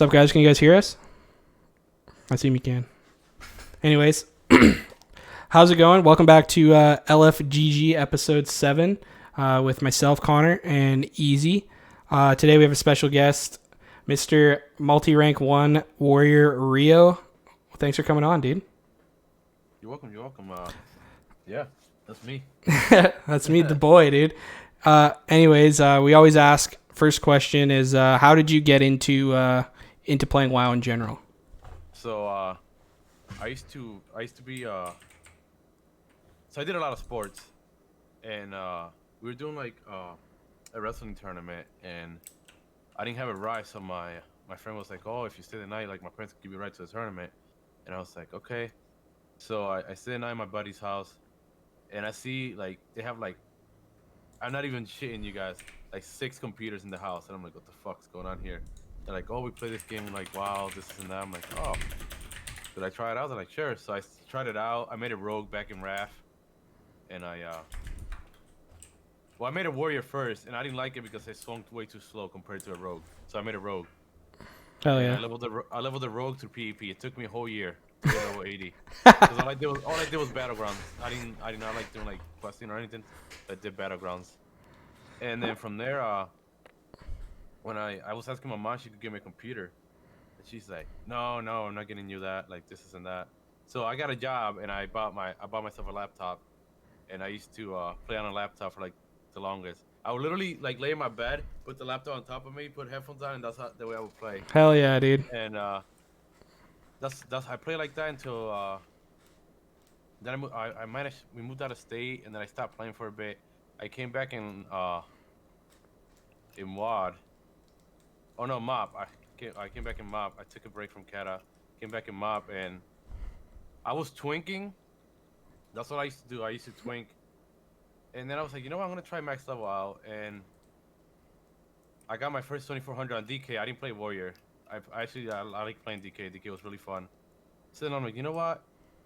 What's up, guys? Can you guys hear us? I assume you can. Anyways, how's it going? Welcome back to LFGG episode 7 with myself, Connor, and Easy. Today we have a special guest, Mr. Multi-Rank 1 Warrior Rio. Thanks for coming on, dude. You're welcome. Yeah, that's me. That's me, the boy, dude. Anyways, we always ask, first question is, how did you get into playing WoW in general? So I used to be so I did a lot of sports, and we were doing like a wrestling tournament, and I didn't have a ride, so my friend was like, "Oh, if you stay the night, like my parents can give you a ride to the tournament," and I was like, "Okay." So I stayed the night at my buddy's house, and I see like they have like, I'm not even shitting you guys, like 6 computers in the house, and I'm like, "What the fuck's going on here?" They're like, "Oh, we play this game like WoW, this and that." I'm like, "Oh, did I try it out?" They're like, "Sure." So I tried it out. I made a rogue back in RAF, and I made a warrior first, and I didn't like it because I swung way too slow compared to a rogue. So I made a rogue. Hell And yeah. I leveled the rogue through PvP. It took me a whole year to get level 80. Because all I did was battlegrounds. I did not like doing like questing or anything. I did battlegrounds. And then from there, when I was asking my mom, she could give me a computer, and she's like, "No, I'm not getting you that. Like this isn't that." So I got a job, and I bought myself a laptop, and I used to play on a laptop for like the longest. I would literally like lay in my bed, put the laptop on top of me, put headphones on, and that's the way I would play. Hell yeah, dude. And that's I played like that until then I managed, we moved out of state, and then I stopped playing for a bit. I came back in WAD. Oh no, MOP. I came back in MOP. I took a break from Kata, came back in MOP, and I was twinking. That's what I used to do. I used to twink. And then I was like, you know what? I'm going to try max level out. And I got my first 2400 on DK. I didn't play Warrior. I like playing DK. DK was really fun. So then I'm like, you know what?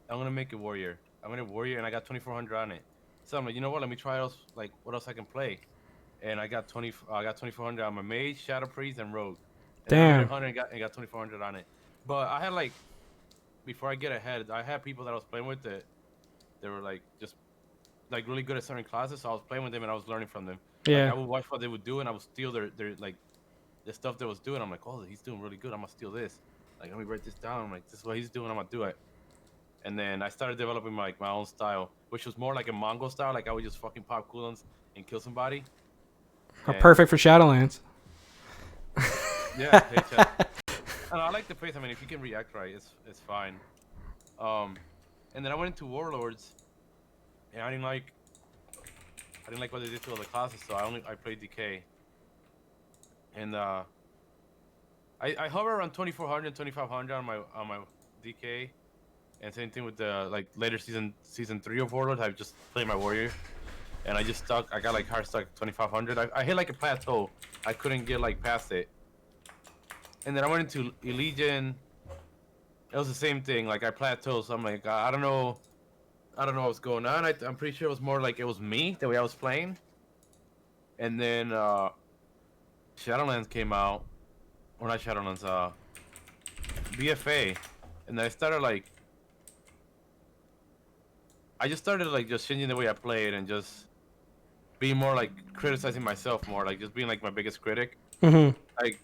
I'm going to make a Warrior. I'm going to Warrior, and I got 2400 on it. So I'm like, you know what? Let me try else, like what else I can play. And I got 2400 on my Mage, Shadow Priest, and Rogue. And then I made Damn. 100 and got 2400 on it. But I had like, before I get ahead, I had people that I was playing with that they were like just like really good at certain classes, so I was playing with them and I was learning from them. Yeah. Like I would watch what they would do, and I would steal their like the stuff they was doing. I'm like, "Oh, he's doing really good. I'm gonna steal this. Like, let me write this down. I'm like, this is what he's doing. I'm gonna do it." And then I started developing like my own style, which was more like a Mongol style. Like I would just fucking pop cooldowns and kill somebody. And, Perfect for Shadowlands. yeah, hey, chat. And I like the pace. I mean, if you can react right, it's fine. And then I went into Warlords, and I didn't like what they did to all the classes, so I played DK. And I hover around 2400, 2500 on my DK, and same thing with the like later season 3 of Warlords. I just played my Warrior, and I just stuck. I got like hard stuck 2500. I hit like a plateau. I couldn't get like past it. And then I went into Legion. It was the same thing. Like I plateaued, so I'm like, I don't know what's going on. I'm pretty sure it was more like it was me, the way I was playing. And then Shadowlands came out, or not Shadowlands, BFA, and I started like, I just started like just changing the way I played and just being more like criticizing myself more, like just being like my biggest critic. Mm-hmm. Like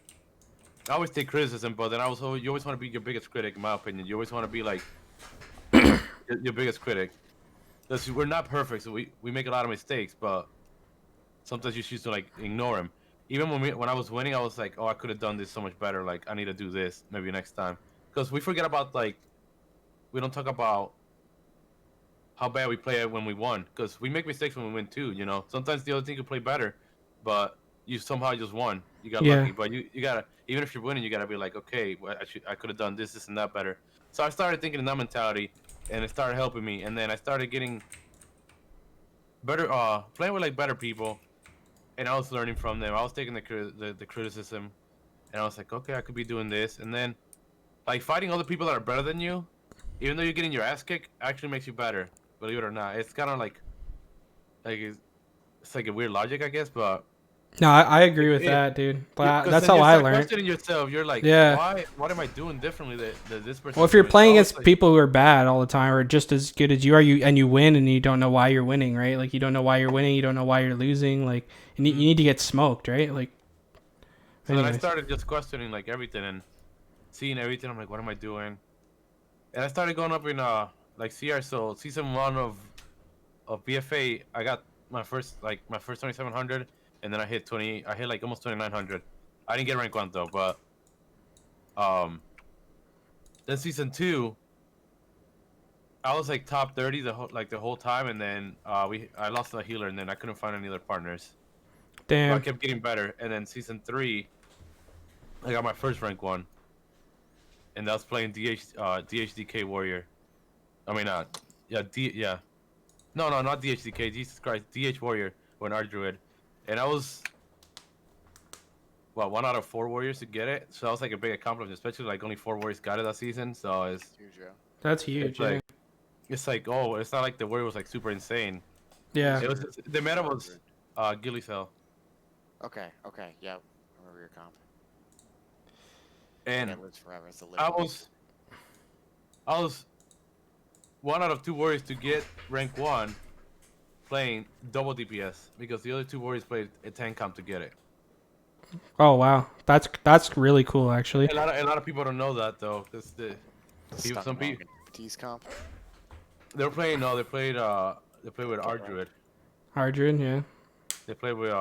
I always take criticism, but then you always want to be your biggest critic, in my opinion. You always want to be like your biggest critic. Because we're not perfect, so we make a lot of mistakes, but sometimes you choose to like ignore them. Even when I was winning, I was like, oh, I could have done this so much better. Like I need to do this maybe next time. Because we forget about like, we don't talk about how bad we play when we won. Because we make mistakes when we win too. You know, sometimes the other team could play better, but you somehow just won. You got lucky, but you gotta, even if you're winning, you gotta be like, okay, well, I could have done this and that better. So I started thinking in that mentality, and it started helping me. And then I started getting better, playing with like better people, and I was learning from them. I was taking the criticism, and I was like, okay, I could be doing this. And then like fighting other people that are better than you, even though you're getting your ass kicked, actually makes you better. Believe it or not, it's kind of like it's like a weird logic, I guess, but No, I agree with It, that, dude. because That's then how you I start learned. questioning yourself. You're like, Yeah. why? What am I doing differently that this Well, person's if you're doing? So playing I was against like, people who are bad all the time or just as good as you are, and you win and you don't know why you're winning, right? Like you don't know why you're winning, you don't know why you're losing. Like you need to get smoked, right? Like, so then I anyways. started just questioning like everything and seeing everything. I'm like, what am I doing? And I started going up in like CR. So season 1 of BFA, I got my first 2700, and then I hit 20. I hit like almost 2900. I didn't get rank 1 though, but um, then season 2, I was like top 30 the whole time, and then I lost the healer, and then I couldn't find any other partners. So I Damn. kept getting better, and then season 3, I got my first rank 1, and that was playing DHDK Warrior. I mean, yeah. No, not DHDK. Jesus Christ, DH Warrior when our druid, and I was one out of 4 warriors to get it. So that was like a big accomplishment, especially like only 4 warriors got it that season. So Huge, yeah. That's it's huge, yeah. like it's like oh, it's not like the warrior was like super insane. Yeah. It was the meta was Ghillie Cell, Okay, okay, yep. I remember your comp. and It lives forever. It's the I living. was 1 out of 2 warriors to get rank 1 playing double DPS because the other 2 warriors played a 10 comp to get it. Oh wow. That's really cool actually. A lot of people don't know that though, because some people T's comp. they were playing no, they played with our druid. Ardrin, yeah. They played with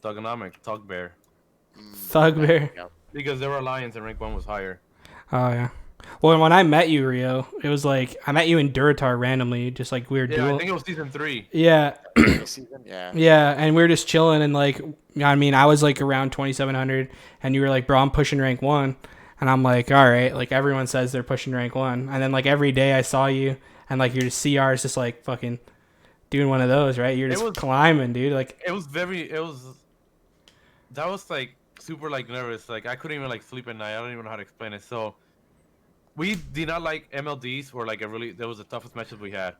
Thugonomic, Tugbear. Thugbear. Yep. Because they were alliance and rank 1 was higher. Oh yeah. Well, when I met you, Rio, it was like I met you in Duratar randomly, just like we were Yeah, I duel. think it was season 3. Yeah. This season? Yeah. Yeah, and we were just chilling and like I mean, I was like around 2700 and you were like, "Bro, I'm pushing rank 1." And I'm like, "All right, like everyone says they're pushing rank 1." And then like every day I saw you and like your CR is just like fucking doing one of those, right? You're just climbing, dude. Like it was that was like super like nervous. Like I couldn't even like sleep at night. I don't even know how to explain it. So we did not like MLDs or like that was the toughest matches we had.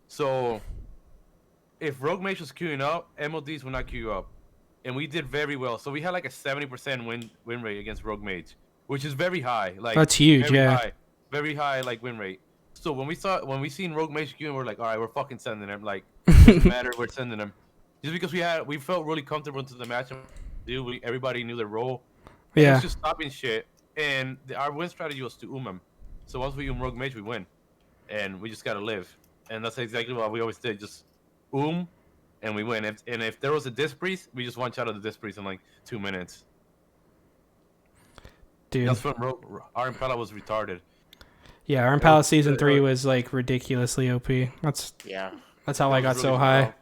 So if Rogue Mage was queuing up, MLDs would not queue up. And we did very well. So we had like a 70% win rate against Rogue Mage, which is very high. Like that's huge, very yeah. high. Very high like win rate. So when we seen Rogue Mage queuing, we're like, all right, we're fucking sending him. Like doesn't matter, we're sending him. Just because we felt really comfortable into the match. Everybody knew their role. And it was just stopping shit. And our win strategy was to him. So once we Rogue Mage, we win. And we just gotta live. And that's exactly what we always did. Just and we win. If there was a disc priest, we just one shot of the disc priest in like 2 minutes. Dude. That's when our Impala was retarded. Yeah, our Impala season 3 was like ridiculously OP. That's how I got really so high.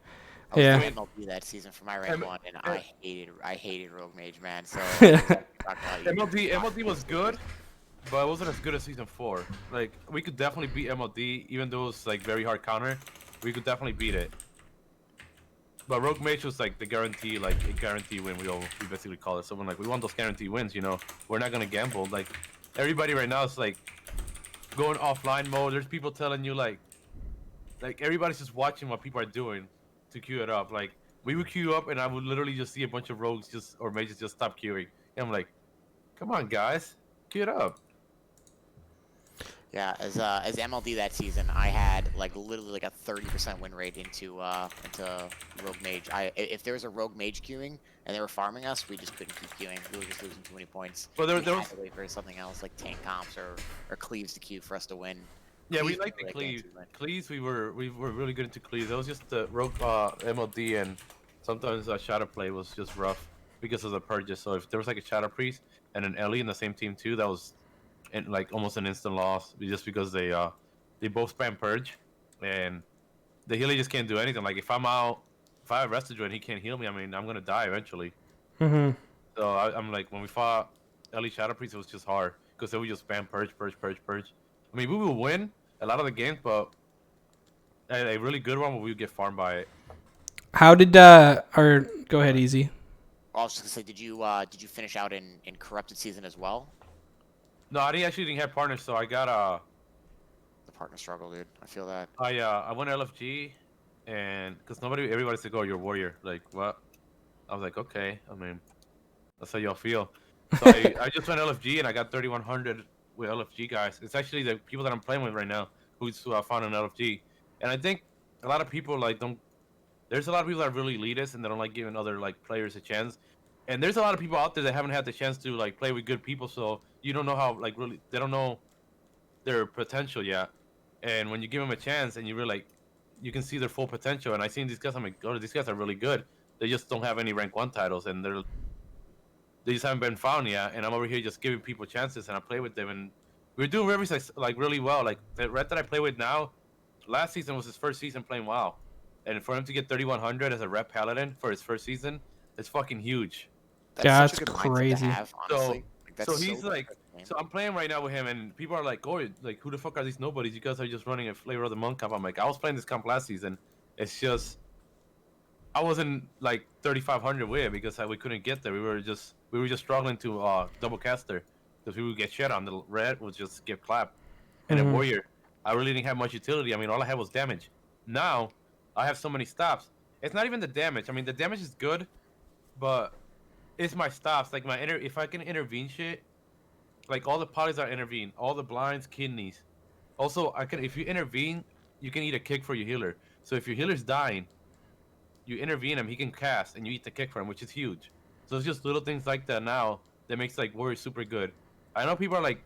I was Yeah. doing MLB that season for my rank 1, and I hated Rogue Mage, man. So MLD was good, but it wasn't as good as season 4. Like we could definitely beat MLD, even though it was like very hard counter. We could definitely beat it. But Rogue Mage was like the guarantee, like a guarantee win. We basically call it. So when like we want those guarantee wins, you know, we're not gonna gamble. Like everybody right now is like going offline mode. There's people telling you like everybody's just watching what people are doing to queue it up. Like we would queue up, and I would literally just see a bunch of rogues or mages just stop queuing. And I'm like, come on, guys, queue it up. yeah, as MLD that season, I had like literally like a 30% win rate into Rogue Mage. If there was a Rogue Mage queuing and they were farming us, we just couldn't keep queuing. We were just losing too many points. But there had was to wait for something else like tank comps or cleaves to queue for us to win. Yeah, we liked the cleaves. Cleaves, we were really good into cleaves. It was just the rogue MLD, and sometimes shadow play was just rough because of the purges. So if there was like a shadow priest and an Ellie in the same team too, that was like almost an instant loss just because they both spam purge, and the healer just can't do anything. Like if I have Restajoy and he can't heal me, I mean I'm gonna die eventually. Mm-hmm. So I'm like, when we fought Ellie Shadow Priest, it was just hard because they would just spam purge. I mean, we will win a lot of the games, but a really good one, we would get farmed by it. How did or go ahead, Easy. I was just gonna say, did you finish out in corrupted season as well? No, I actually didn't have partners, so I got The partner struggle, dude. I feel that. I went LFG, and because everybody said, "Oh, you're a warrior." Like what? I was like, okay. I mean, that's how y'all feel. So I just went LFG and I got 3100 with LFG guys. It's actually the people that I'm playing with right now who I found in LFG. And I think a lot of people like don't. There's a lot of people that are really elitist and they don't like giving other like players a chance. And there's a lot of people out there that haven't had the chance to like play with good people, so you don't know how like really they don't know their potential yet. And when you give them a chance and you really like, you can see their full potential. And I seen these guys, I'm like, oh, these guys are really good. They just don't have any rank 1 titles, and they just haven't been found yet. And I'm over here just giving people chances, and I play with them, and we're doing like really well. Like the red that I play with now, last season was his first season playing WoW, and for him to get 3100 as a rep paladin for his first season, it's fucking huge. That's Yeah, such a that's good mindset crazy. to have, honestly. Like, that's So he's so like, good, man. so I'm playing right now with him, and people are like, "Oh, like who the fuck are these nobodies? You guys are just running a flavor of the month comp." I'm like, I was playing this comp last season. It's just I wasn't like 3500 with it because we couldn't get there. We were just struggling to double caster because we would get shit on. The red would just get clapped, and then Mhm. warrior, I really didn't have much utility. I mean, all I had was damage. Now I have so many stops. It's not even the damage. I mean, the damage is good, but it's my stops. Like if I can intervene shit, like all the polys are intervene, all the blinds, kidneys. Also, if you intervene, you can eat a kick for your healer. So if your healer's dying, you intervene him, he can cast, and you eat the kick for him, which is huge. So it's just little things like that now that makes like warrior super good. I know people are like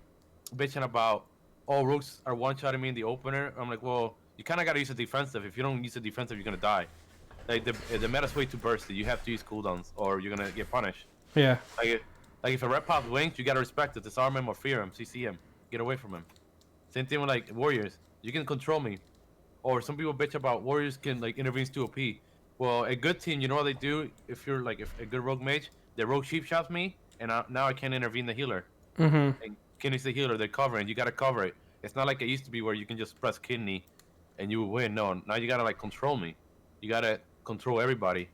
bitching about, oh, rogues are one-shotting me in the opener. I'm like, well, you kind of got to use the defensive. If you don't use the defensive, you're gonna die. Like the meta's way too bursty. You have to use cooldowns, or you're gonna get punished. Yeah. Like if a rep pops wings, you gotta respect it. Disarm him or fear him. CC him. Get away from him. Same thing with like warriors. You can control me. Or some people bitch about warriors can like intervene too OP. Well, a good team, you know what they do? If you're like if a good rogue mage, the rogue sheep shots me, and now I can't intervene the healer. Mhm. And kidney's the healer. They're covering. You gotta cover it. It's not like it used to be where you can just press kidney, and you win. No, now you gotta like control me. You gotta control everybody.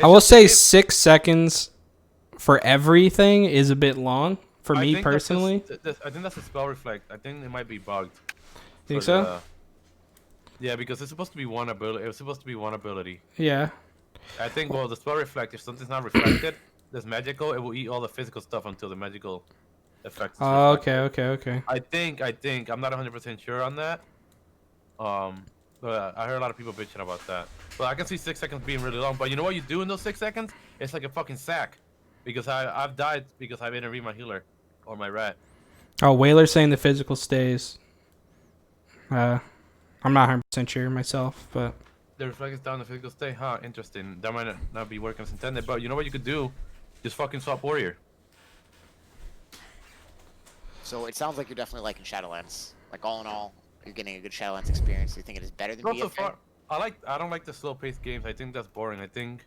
I will say 6 seconds for everything is a bit long for me personally. I think that's a spell reflect. I think it might be bugged. Think so? Yeah, because it's supposed to be one ability. It was supposed to be one ability. Yeah. I think, well, the spell reflect, if something's not reflected, that's magical, it will eat all the physical stuff until the magical effect is Oh, reflected. okay. I think. I'm not 100% sure on that. But I heard a lot of people bitching about that. But I can see 6 seconds being really long. But you know what you do in those 6 seconds? It's like a fucking sack. Because I've died because I've intervened my healer or my rat. Oh, Whaler's saying the physical stays. I'm not 100% sure myself, but The reflect is down, the physical stay. Huh, interesting. That might not be working as intended. But you know what you could do? Just fucking swap warrior. So it sounds like you're definitely liking Shadowlands. Like all in all, you're getting a good Shadowlands experience. You think it is better than Not so BFA? far. I don't like the slow-paced games. I think that's boring. I think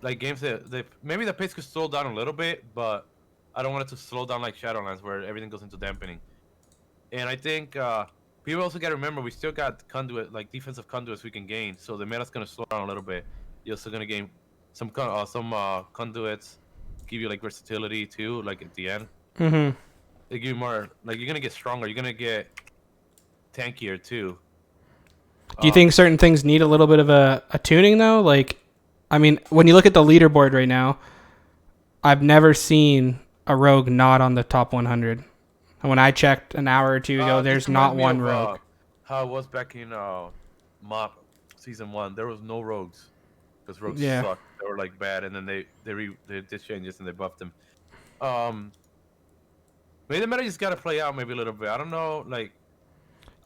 like games that maybe the pace could slow down a little bit, but I don't want it to slow down like Shadowlands where everything goes into dampening. And I think people also got to remember we still got conduit like defensive conduits we can gain, so the meta's gonna slow down a little bit. You're still gonna gain some conduits, give you like versatility too, like at the end. mhm. They give you more, like you're gonna get stronger. You're gonna get tankier too. Do you think certain things need a little bit of a tuning though? Like, I mean, when you look at the leaderboard right now, I've never seen a rogue not on the top 100. And when I checked an hour or two ago, there's This not reminds me one of, rogue. how it was back in MOP season 1. There was no rogues because rogues Yeah. sucked. They were like bad, and then they did changes and they buffed them. Maybe the meta just gotta play out maybe a little bit. I don't know, like.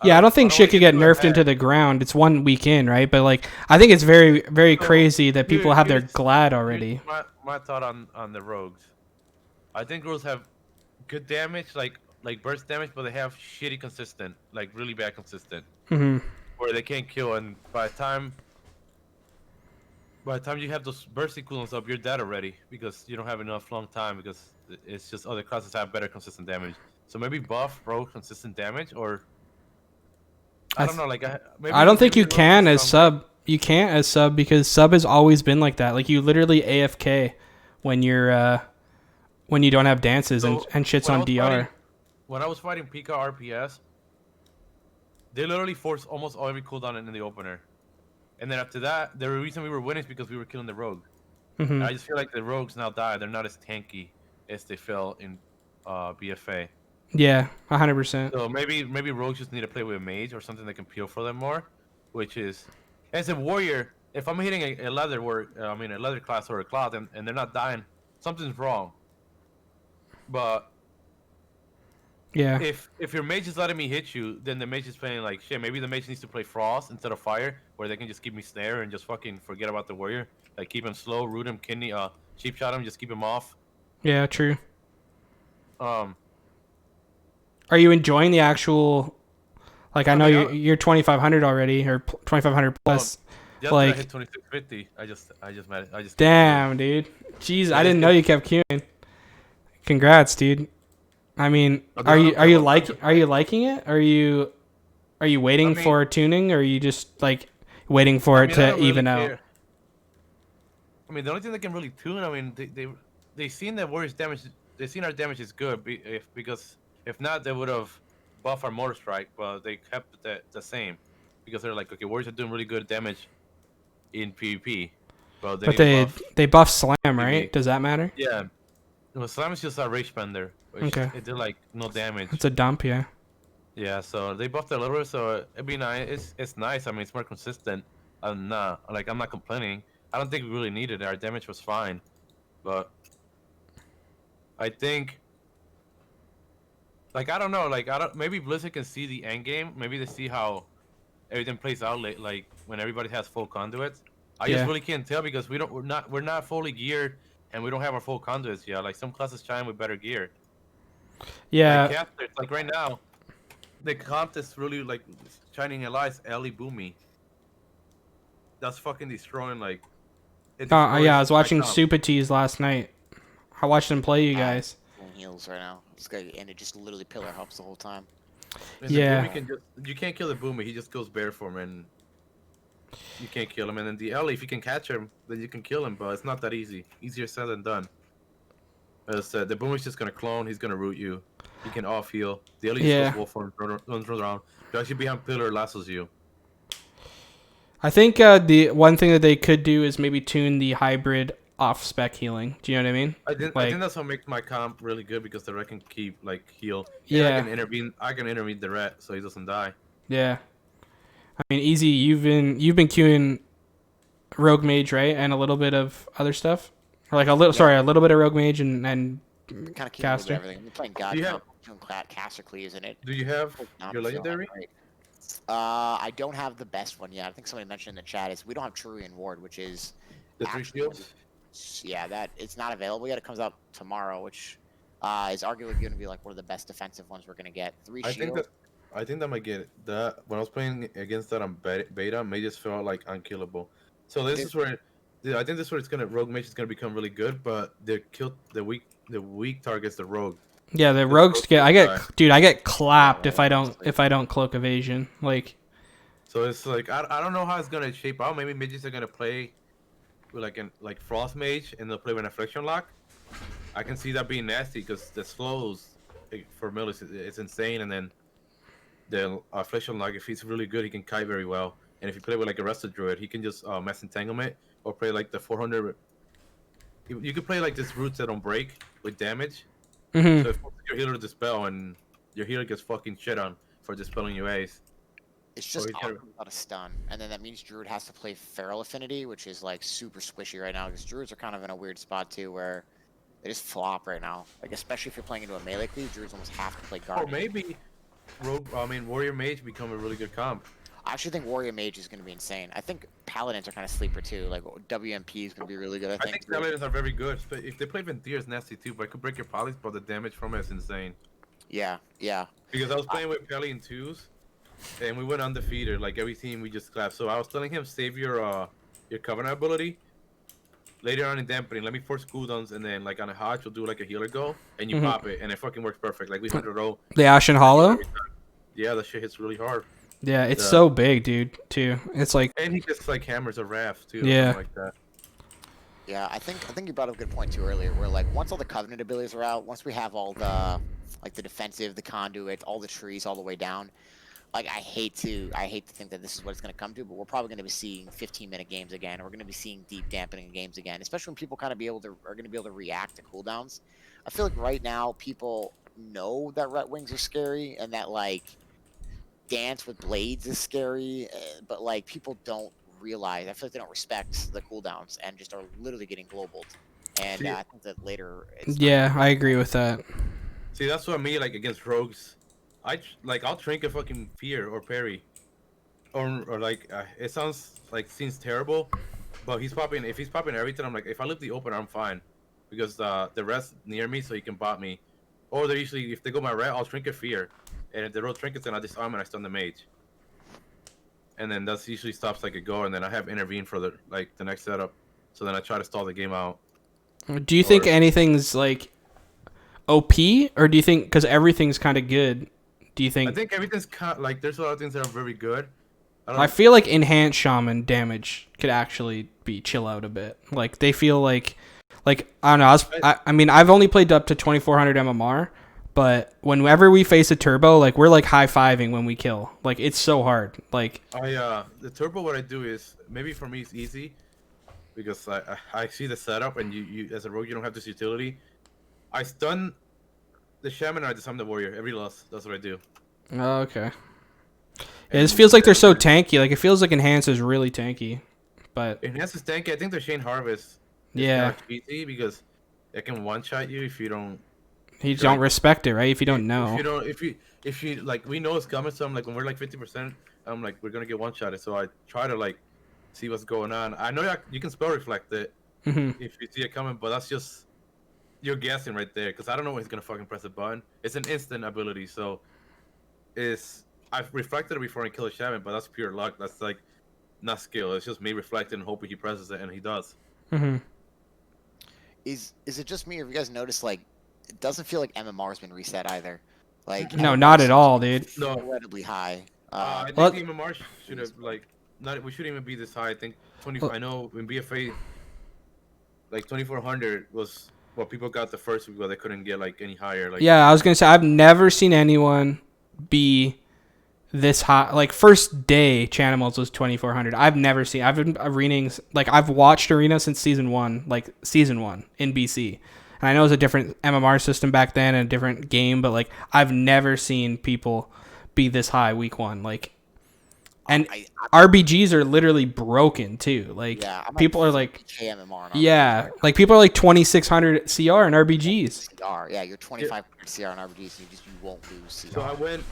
Yeah, I don't think shit wanna could get too nerfed into ahead. the ground. It's 1 week in, right? But like, I think it's very, very So, crazy that people have their here's- glad here's already. my thought on the rogues. I think rogues have good damage, like burst damage, but they have shitty consistent, like really bad consistent, Hmm. where they can't kill. And by the time you have those bursty cooldowns up, you're dead already because you don't have enough long time because it's just other classes have better consistent damage. So maybe buff rogue consistent damage, or I don't know, like maybe I don't think maybe you the rogue can is as stronger. sub. You can't as sub because sub has always been like that. Like you literally AFK when you're when you don't have dances So, and shit's when I on was DR. fighting- When I was fighting Pika RPS, they literally forced almost all every cooldown in the opener. And then after that, the reason we were winning is because we were killing the rogue. Hmm. I just feel like the rogues now die. They're not as tanky as they felt in BFA. Yeah, 100%. So maybe rogues just need to play with a mage or something that can peel for them more, which is as a warrior. If I'm hitting a leather a leather class or a cloth, and they're not dying, something's wrong. But Yeah. if your mage is letting me hit you, then the mage is playing like shit. Maybe the mage needs to play frost instead of fire, where they can just keep me snare and just fucking forget about the warrior. Like keep him slow, root him, kidney, cheap shot him, just keep him off. Yeah, true. Um, Are you enjoying the actual? Like, I I know mean, you're 2,500 already, or 2,500 plus. yesterday I Like, hit 2650. I just kept damn, dude. Jeez, I I just didn't know you kept queuing. Congrats, dude. I mean, But I don't care about are you liking it? Are you waiting mean- for tuning, or are you just like waiting for it I to don't really even out? care. I mean, the only thing they can really tune. I mean, they seen that Warriors damage. They seen our damage is good because if not, they would have buffed our mortar strike. But they kept the same because they're like, okay, Warriors are doing really good damage in PvP, but they But need to buff. they buff slam, right? PvE. Does that matter? Yeah, well, Slam is just a rage spender, which Okay. it did like no damage. It's a dump, yeah. Yeah, so they buffed it a little bit, so it'd be nice. It's nice. I mean, it's more consistent. I'm not complaining. I don't think we really needed it. Our damage was fine, but I think, like, I don't know, like, I don't. Maybe Blizzard can see the end game. Maybe they see how everything plays out, like when everybody has full conduits. I Yeah. just really can't tell because we're not fully geared, and we don't have our full conduits yet. Like some classes shine with better gear. Yeah. Like casters, like right now, the comp that's really like shining a light is Ellie Boomy. That's fucking destroying like. It destroys Yeah, I was my watching comp. Super Tees last night. I watched him play you guys. Full heals right now. It's good, and it just literally pillar helps the whole time. And the Yeah. Boomy you can't kill the Boomy. He just goes bare for him, and you can't kill him. And then the Ellie, if you can catch him, then you can kill him. But it's not that easy. Easier said than done. As I said, the Boomy's just gonna clone. He's gonna root you. He can off heal. The Ellie Yeah. just goes wolf form, runs around. If actually behind pillar, lassos you. I think the one thing that they could do is maybe tune the hybrid off spec healing. Do you know what I mean? I Like- think that's what makes my comp really good because the ret can keep like heal. Yeah. I can intervene the ret so he doesn't die. Yeah. I mean, Easy, you've been queuing Rogue Mage, right? And a little bit of other stuff? Or like a little bit of Rogue Mage and Kind of keep Caster. everything. I'm playing God Do you have- doing caster cleaves in it. Do you have Not your feeling legendary? great. I don't have the best one yet. I think somebody mentioned in the chat is we don't have Trurian Ward, which is The three actually shields? yeah, that it's not available yet. It comes out tomorrow, which is arguably going to be like one of the best defensive ones we're going to get. I think that might get it. That when I was playing against that on beta, May just felt like unkillable. So this is where I think this is where it's gonna Rogue Mage is gonna become really good, but the weak targets the Rogue. yeah, the rogues I get clapped if I don't cloak evasion. Like, So it's like I don't know how it's gonna shape out. Maybe mages are gonna play with like Frost Mage and they'll play with an Affliction Lock. I can see that being nasty because the slows for Mill it's insane, and then the Affliction Lock, if he's really good, he can kite very well. And if you play with like a Rested Druid, he can just mass entanglement or play like the 400. You could play like this roots that don't break with damage. mhm. So if your healer dispel and your healer gets fucking shit on for dispelling your A's. It's just he's gonna- not a stun, and then that means Druid has to play Feral Affinity, which is like super squishy right now because Druids are kind of in a weird spot too, where they just flop right now. Like especially if you're playing into a melee cleave, Druids almost have to play Or Guardian. maybe Warrior Mage become a really good comp. I actually think Warrior Mage is going to be insane. I think Paladins are kind of sleeper too. Like WMP is going to be really good. I I think. think Paladins are very good. But if they play Ventir, it's nasty too. But it could break your polys, but the damage from it is insane. Yeah, yeah. Because I was playing with Pally in twos, and we went undefeated. Like every team, we just clapped. So I was telling him, save your Covenant ability. Later on in dampening, let me force cooldowns, and then like on a Hodge, we'll do like a healer go, and you Mhm. pop it, and it fucking works perfect. Like we 100-0. The Ashen Hollow. Yeah, that shit hits really hard. Yeah, it's Yeah. so big, dude. Too. It's like, And he just like hammers a raft too. Yeah. Like that. Yeah, I think you brought up a good point too earlier. Where like once all the Covenant abilities are out, once we have all the like the defensive, the conduit, all the trees all the way down, like I hate to think that this is what it's going to come to, but we're probably going to be seeing 15-minute games again. We're going to be seeing deep dampening games again, especially when people kind of are going to be able to react to cooldowns. I feel like right now people know that Ret Wings are scary and that like Dance with Blades is scary, but like people don't realize. I feel like they don't respect the cooldowns and just are literally getting globaled. And See, I think that later it's not. Yeah, I agree with that. see, that's what I mean. Like against rogues, I'll trinket fucking fear or parry, or like it seems terrible, but he's popping. If he's popping everything, I'm like, if I leave the open, I'm fine, because the rest near me, so he can bot me. Or they usually, if they go my red, I'll trinket fear, and if they roll trinkets, then I disarm and I stun the mage, and then that's usually stops like a go, and then I have intervene for the next setup, so then I try to stall the game out. Do you think Or anything's like OP, or do you think because everything's kind of good? Do you I think? think everything's like there's a lot of things that are very good. I I don't. feel like enhanced shaman damage could actually be chill out a bit. Like they feel like I don't know. I mean, I've only played up to 2400 MMR, but whenever we face a turbo, like we're like high fiving when we kill. Like it's so hard. Like The turbo, what I do is maybe for me it's easy because I see the setup, and you as a rogue you don't have this utility. I stun the shaman and I disarm the warrior every loss. That's what I do. oh, okay. Yeah, this And feels like they're so then tanky. Like it feels like enhance is really tanky, but enhance is tanky. I think the Shane Harvest is kind yeah, of cheaty because it can one shot you if you don't you if you're don't like respect it, right? If you don't if know. you don't if you like we know it's coming. So I'm like when we're like 50%, I'm like we're gonna get one shotted. So I try to like see what's going on. I know you can spell reflect it Hmm. if you see it coming, but that's just you're guessing right there because I don't know when he's gonna fucking press a button. It's an instant ability, so it's I've reflected it before and kill a shaman, but that's pure luck. That's like not skill. It's just me reflecting and hoping he presses it, and he does. Hmm. Is it just me, or have you guys noticed like it doesn't feel like MMR has been reset either? Like No, MMR not at seems to all, be dude. No, incredibly high. I think Well, the MMR should have like not. We shouldn't even be this high. I think 20. well, I know in BFA like 2400 was what people got the first week, but they couldn't get like any higher. Like yeah, I was gonna say I've never seen anyone be this high. Like first day Chanimals was 2400. I've never seen. I've been arenas like I've watched arena since season one, like season one in BC. And I know it was a different MMR system back then and a different game, but like I've never seen people be this high week one. Like and I RBGs are literally broken too. Like yeah, I'm people are like 30K MMR on RBGs yeah, right like people are like 2600 CR and RBGs. now. CR, yeah, you're yeah, 2500 CR on RBGs, and you won't lose CR. so I went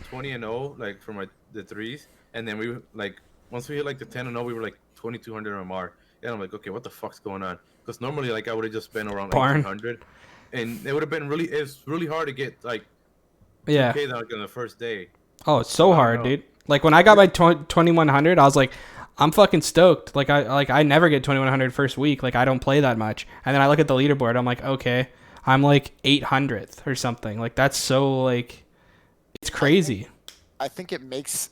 20-0 like for the threes, and then we like once we hit like the 10-0, we were like 2200 MMR, and I'm like, okay, what the fuck's going on? Because normally like I would have just been around Barn. 1800, and it would have been it's really hard to get like Yeah. 2K like on the first day. Oh, it's So so I don't hard, know. dude. Like when I got my 2100, I was like, I'm fucking stoked. I never get 2100 first week. Like I don't play that much. And then I look at the leaderboard. I'm like, okay, I'm like 800th or something. Like that's so like, it's crazy. I think it makes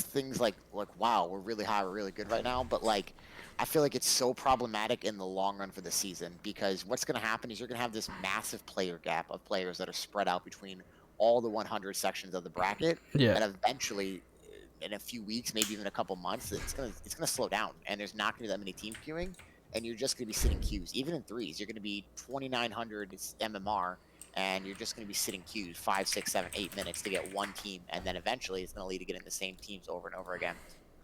things like wow, we're really high, we're really good right now, but like I feel like it's so problematic in the long run for the season because what's going to happen is you're going to have this massive player gap of players that are spread out between all the 100 sections of the bracket, Yeah. and eventually in a few weeks, maybe even a couple months, it's going to slow down and there's not going to be that many team queuing and you're just going to be sitting queues. Even in threes, you're going to be 2900 MMR and you're just going to be sitting queues 5, 6, 7, 8 minutes to get one team, and then eventually it's going to lead to getting the same teams over and over again.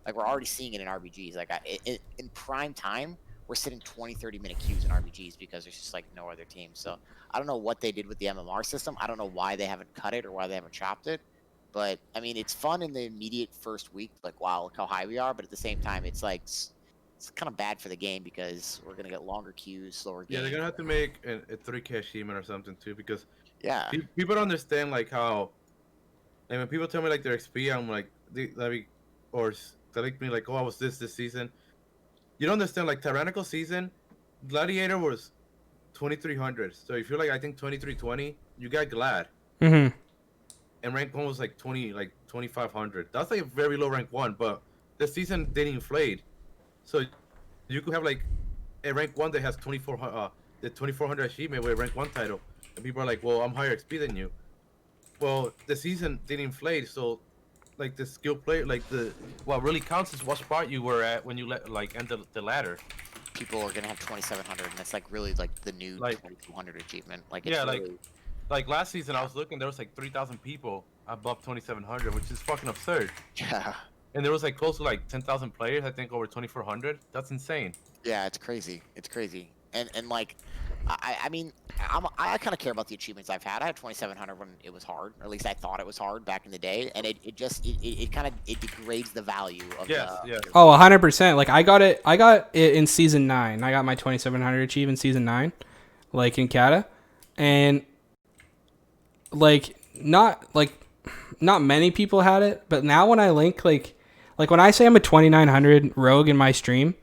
Like we're already seeing it in RBGs. Like in prime time, we're sitting 20, 30-minute queues in RBGs because there's just like no other team. So I don't know what they did with the MMR system. I don't know why they haven't cut it or why they haven't chopped it. But I mean, it's fun in the immediate first week. Like wow, look how high we are. But at the same time, it's like it's kind of bad for the game because we're gonna get longer queues, slower games. Yeah, they're gonna have to make a 3K achievement or something too, because Yeah. people don't understand like how. And when people tell me like their XP, I'm like, or tell me like, oh, I was this season. You don't understand like tyrannical season, gladiator was 2300. So if you're like I think 2320, you got glad, Mm-hmm. and rank one was like 2500. That's like a very low rank one, but the season didn't inflate, so you could have like a rank one that has 2400 the 2400 achievement with a rank one title, and people are like, well, I'm higher XP than you. well, the season didn't inflate, so like the skill player, like the what really counts is what spot you were at when you enter the ladder. People are gonna have 2,700, and it's like really like the new Like 2,200 achievement. Like it's yeah, really like last season I was looking, there was like 3,000 people above 2,700, which is fucking absurd. yeah. And there was like close to like 10,000 players, I think over 2,400. That's insane. Yeah, it's crazy. It's crazy. And like, I mean, I kind of care about the achievements I've had. I had 2,700 when it was hard, or at least I thought it was hard back in the day. And it kind of it degrades the value of Yes, the. yes. Oh, 100%. Like I got it in season 9. I got my 2700 achieve in season 9, like in Kata. And not many people had it, but now when I link like when I say I'm a 2900 rogue in my stream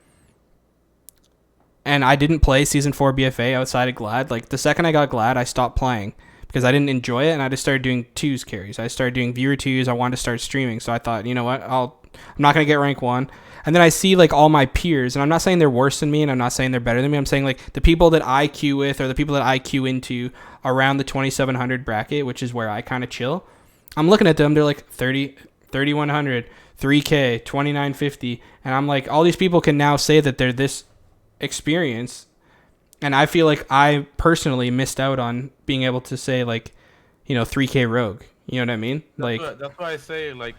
and I didn't play season 4 BFA outside of Glad, like the second I got Glad, I stopped playing because I didn't enjoy it and I just started doing 2s carries. I started doing viewer 2s. I wanted to start streaming. So I thought, you know what? I'm not going to get rank 1. And then I see like all my peers, and I'm not saying they're worse than me and I'm not saying they're better than me. I'm saying like the people that I queue with or the people that I queue into around the 2700 bracket, which is where I kind of chill. I'm looking at them, they're like 30, 3100, 3K, 2950, and I'm like, all these people can now say that they're this experienced, and I feel like I personally missed out on being able to say like, 3K rogue. You know what I mean? That's why I say like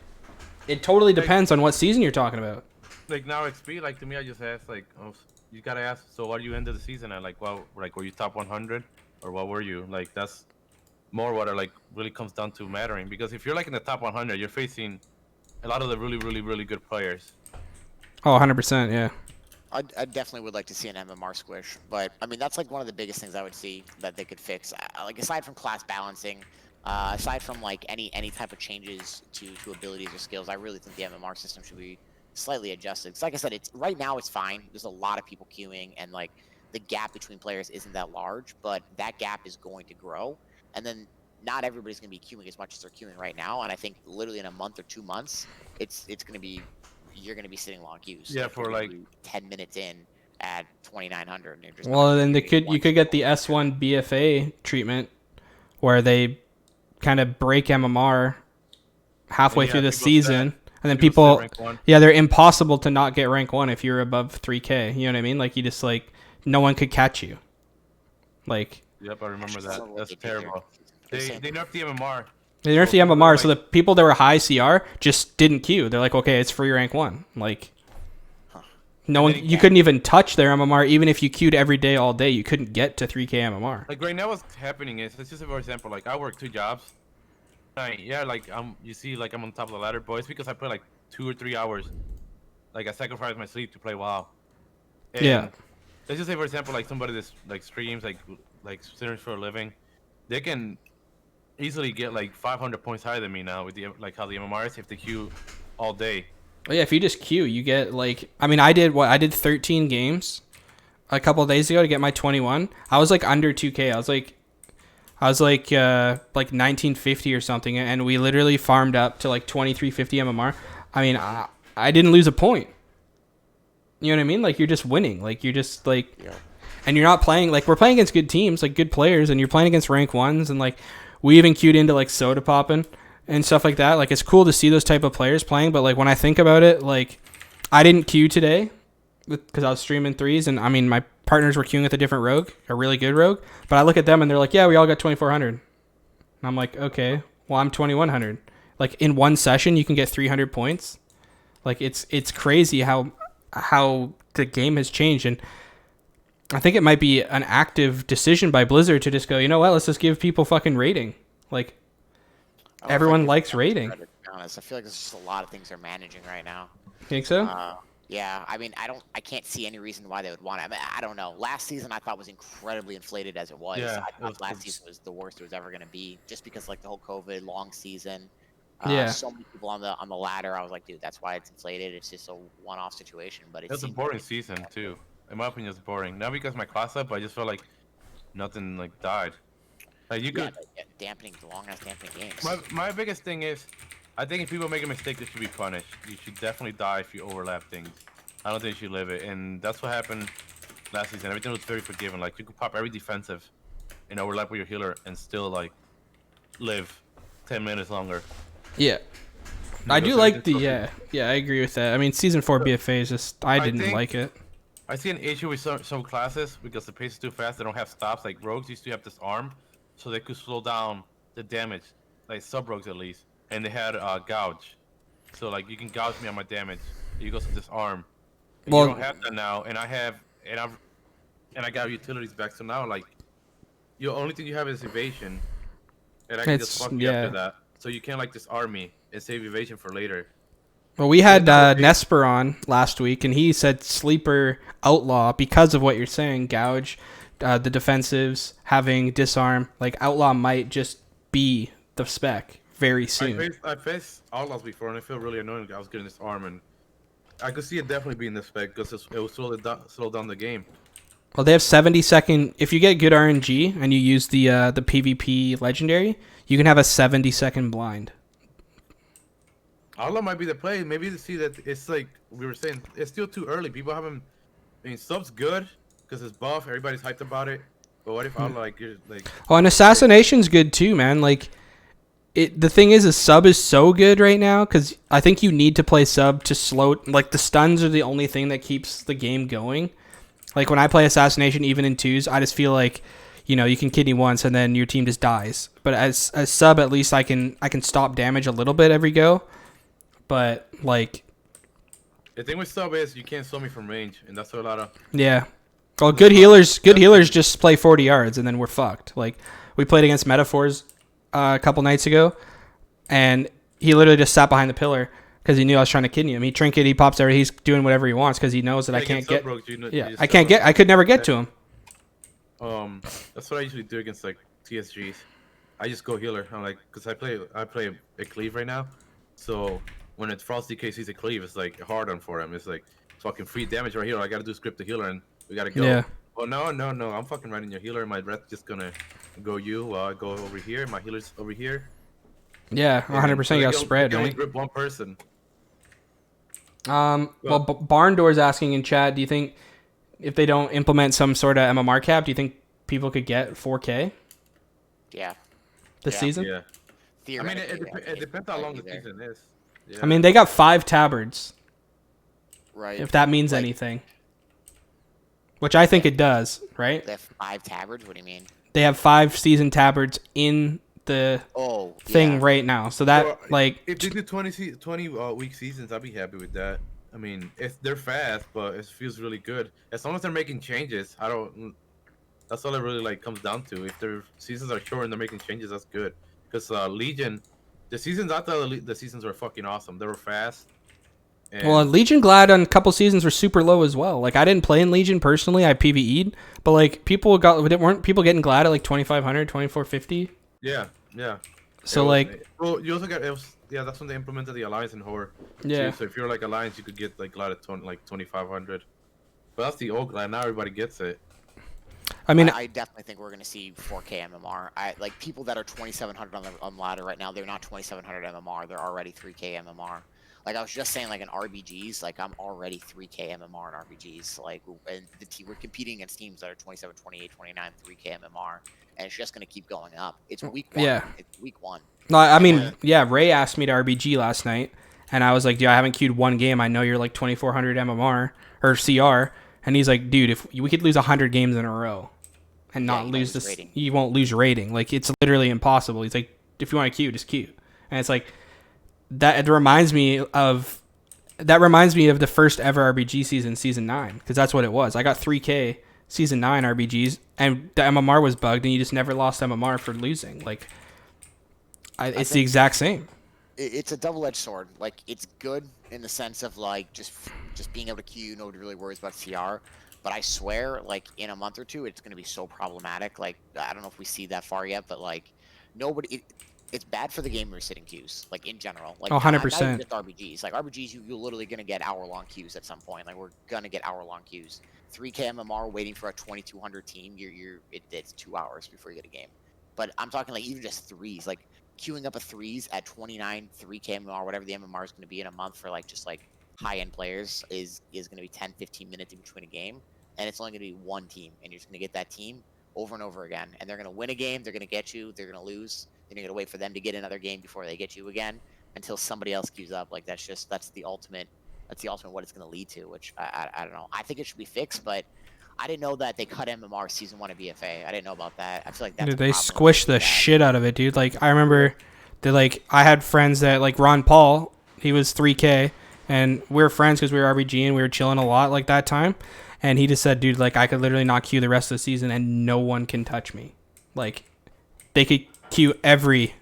It totally depends on what season you're talking about. like now XP, like to me I just asked like, oh, you gotta ask, so what are you end of the season at? Like, well, like were you top 100 or what were you? Like that's more what it like really comes down to mattering, because if you're like in the top 100, you're facing a lot of the really good players. Oh, 100%, yeah. I definitely would like to see an MMR squish, but I mean that's like one of the biggest things I would see that they could fix. Like aside from class balancing, aside from like any type of changes to abilities or skills, I really think the MMR system should be slightly adjusted. Because like I said, it's right now it's fine. There's a lot of people queuing, and like the gap between players isn't that large, but that gap is going to grow. And then not everybody's going to be queuing as much as they're queuing right now. And I think literally in a month or 2 months, it's going to be, you're going to be sitting long queues. Yeah, for like 10 minutes in at 2,900. Well, then you could get the S1 BFA treatment where they kind of break MMR halfway through the season. And then people they're impossible to not get rank 1 if you're above 3K. You know what I mean? Like you just like, no one could catch you. Like, yep, I remember that. That's terrible. They nerfed the MMR. They nerfed the MMR, so the people that were high CR just didn't queue. They're like, okay, it's free rank 1. Like, no one, you couldn't even touch their MMR, even if you queued every day, all day. You couldn't get to 3K MMR. Like right now, what's happening is, let's just say for example, like I work 2 jobs. Yeah, like you see, like I'm on top of the ladder, but it's because I play like 2 or 3 hours. Like I sacrifice my sleep to play WoW. And yeah. Let's just say, for example, like somebody that's like streams, like streams for a living, they can easily get like 500 points higher than me now with the like how the MMR is if they queue all day. Oh, yeah, if you just queue, you get like, I mean, I did 13 games a couple of days ago to get my 21. I was like under 2K. I was like 1950 or something, and we literally farmed up to like 2350 MMR. I mean, I didn't lose a point. You know what I mean? Like, you're just winning. Like, you're just like, and you're not playing, like, we're playing against good teams, like good players, and you're playing against rank 1s, and like, we even queued into like Soda Poppin' and stuff like that. Like, it's cool to see those type of players playing, but like, when I think about it, like, I didn't queue today because I was streaming 3s, and I mean, my partners were queuing with a different rogue, a really good rogue, but I look at them and they're like, yeah, we all got 2400. And I'm like, okay, well, I'm 2100. Like, in one session, you can get 300 points. Like, it's crazy how the game has changed, and I think it might be an active decision by Blizzard to just go, you know what, let's just give people fucking rating. Like, everyone likes rating. To be honest, I feel like there's just a lot of things they're managing right now. Think so? Yeah, I mean, I can't see any reason why they would want it. I mean, I don't know. Last season I thought was incredibly inflated as it was. Yeah, I thought last season was the worst it was ever going to be, just because like the whole COVID long season. Yeah. So many people on the ladder. I was like, dude, that's why it's inflated. It's just a one-off situation. But it's a boring season too. In my opinion, it's boring. Not because my class up, I just felt like nothing like died. Like you could dampening the long-ass dampening games. My biggest thing is, I think if people make a mistake, they should be punished. You should definitely die if you overlap things. I don't think you should live it, and that's what happened last season. Everything was very forgiving. Like you could pop every defensive and overlap with your healer and still like live. 10 minutes longer. Yeah. I do Because like the everything's yeah, I agree with that. I mean, season 4 BFA is just I didn't think like it. I see an issue with some classes because the pace is too fast. They don't have stops. Like rogues used to have disarm, so they could slow down the damage, like sub rogues at least. And they had gouge, so like you can gouge me on my damage. You go to disarm, and you don't Well, have that now. And I have, and I got utilities back. So now like, your only thing you have is evasion, and I can just it's fuck you after that. So you can't like disarm me and save evasion for later. Well, we So had that's another thing. Nesper on last week, and he said sleeper outlaw because of what you're saying. Gouge, the defensives having disarm, like outlaw might just be the spec very soon. I faced outlaws before, and I feel really annoying. I was getting this arm, and I could see it definitely being the spec because it will slow down the game. Well, they have 70-second. If you get good RNG and you use the PvP legendary, you can have a 70-second blind. Outlaw might be the play. Maybe to see that it's like we were saying, it's still too early. People haven't. I mean, sub's good because it's buff. Everybody's hyped about it. But what if outlaw like you're like? Oh, and assassination's good too, man. Like, the thing is, sub is so good right now because I think you need to play sub to slow. Like the stuns are the only thing that keeps the game going. Like when I play assassination, even in twos, I just feel like, you can kidney once and then your team just dies. But as sub, at least I can stop damage a little bit every go. But like, The thing with sub is you can't slow me from range, and that's what a lot of. yeah. Well, good healers just play 40 yards and then we're fucked. Like we played against Metaphors a couple nights ago, and he literally just sat behind the pillar because he knew I was trying to kidney him. He trinket, he pops there, he's doing whatever he wants because he knows that I can't get. I could never get to him. That's what I usually do against like TSGs. I just go healer. I'm like, because I play a cleave right now, so when it's Frost DK sees a cleave, it's like hard on for him. It's like fucking free damage right here. I gotta do script the healer, and we gotta go. Yeah. Oh no, I'm fucking running your healer. My breath just gonna go you. I go over here. My healer's over here. Yeah, 100%. You got spread, only right? grip one person. Well, Barn Door's asking in chat, do you think if they don't implement some sort of MMR cap, do you think people could get 4K Yeah. this season? Yeah. I mean, it depends how long the season is. Yeah. I mean, they got 5 tabards. Right. If that means anything. Which I think it does, right? They have 5 tabards? What do you mean? They have 5 season tabards in the thing right now. So that, if they do 20 week seasons, I'd be happy with that. I mean, they're fast, but it feels really good. As long as they're making changes, that's all it really comes down to. If their seasons are short and they're making changes, that's good. Because Legion, the seasons after the seasons were fucking awesome. They were fast. Well, Legion Glad on a couple seasons were super low as well. Like I didn't play in Legion personally. I PvE'd, but like weren't people getting Glad at like 2,500, 2,450? Yeah. So well, you also got that's when they implemented the alliance in horror. Yeah. Too. So if you're like alliance, you could get like Glad at 2,500. But that's the old Glad. Now everybody gets it. I mean, I definitely think we're gonna see 4K MMR. Like people that are 2,700 on ladder right now, they're not 2,700 MMR. They're already 3K MMR. Like I was just saying, like in RBGs, like I'm already 3K MMR in RBGs. Like, and we're competing against teams that are 27, 28, 29, 3K MMR, and it's just gonna keep going up. It's week 1. Yeah. It's week 1. No, I mean, yeah. Ray asked me to RBG last night, and I was like, "Dude, I haven't queued one game. I know you're like 2,400 MMR or CR," and he's like, "Dude, if we could lose 100 games in a row and not lose this, rating. you won't lose your rating. Like it's literally impossible." He's like, "If you want to queue, just queue," and it's like. That reminds me of the first ever RBG season 9, because that's what it was. I got 3K season 9 RBGs, and the MMR was bugged, and you just never lost MMR for losing. Like, it's the exact same. It's a double-edged sword. Like, it's good in the sense of like just being able to queue. Nobody really worries about CR. But I swear, like in a month or two, it's gonna be so problematic. Like, I don't know if we see that far yet, but like nobody. It's bad for the gamers sitting queues, like in general. Like 100%. Not even just RBGs. Like RBGs, you're literally gonna get hour-long queues at some point. Like we're gonna get hour-long queues. 3K MMR waiting for a 2,200 team. It's 2 hours before you get a game. But I'm talking like even just threes, like queuing up a threes at 29 3K MMR, whatever the MMR is gonna be in a month for like just like high-end players is gonna be 10-15 minutes in between a game, and it's only gonna be one team, and you're just gonna get that team over and over again, and they're gonna win a game, they're gonna get you, they're gonna lose. Then you're gonna wait for them to get another game before they get you again until somebody else queues up. Like that's the ultimate. That's the ultimate what it's gonna lead to. Which I don't know. I think it should be fixed, but I didn't know that they cut MMR season 1 of BFA. I didn't know about that. I feel like that's Dude, a they problem squished the really bad. shit out of it, dude. Like I remember, I had friends that like Ron Paul. He was 3K, and we were friends because we were RBG and we were chilling a lot like that time. And he just said, dude, like I could literally not queue the rest of the season and no one can touch me. Like they could queue every.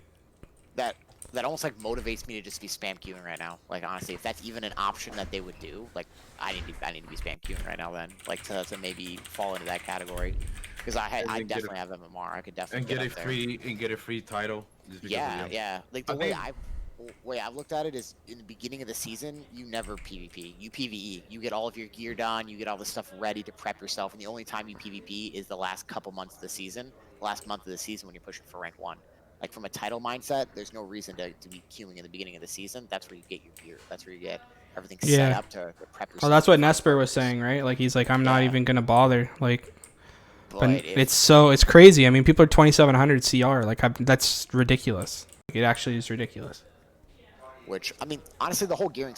That almost like motivates me to just be spam queuing right now. Like honestly, if that's even an option that they would do, like I need to be spam queuing right now then. Like to maybe fall into that category. Because I definitely have MMR. I could definitely get a free title. Just because of you. Yeah. Like the way I've looked at it is in the beginning of the season, you never PvP. You PvE. You get all of your gear done. You get all the stuff ready to prep yourself. And the only time you PvP is the last couple months of the season. Last month of the season when you're pushing for rank 1. Like from a title mindset, there's no reason to be queuing in the beginning of the season. That's where you get your gear. That's where you get everything set up to prep yourself. Well, that's what Nesper was saying, right? Like he's like, I'm not even gonna bother. Like, but it's crazy. I mean, people are 2700 CR. Like that's ridiculous. It actually is ridiculous. Which I mean, honestly, the whole gearing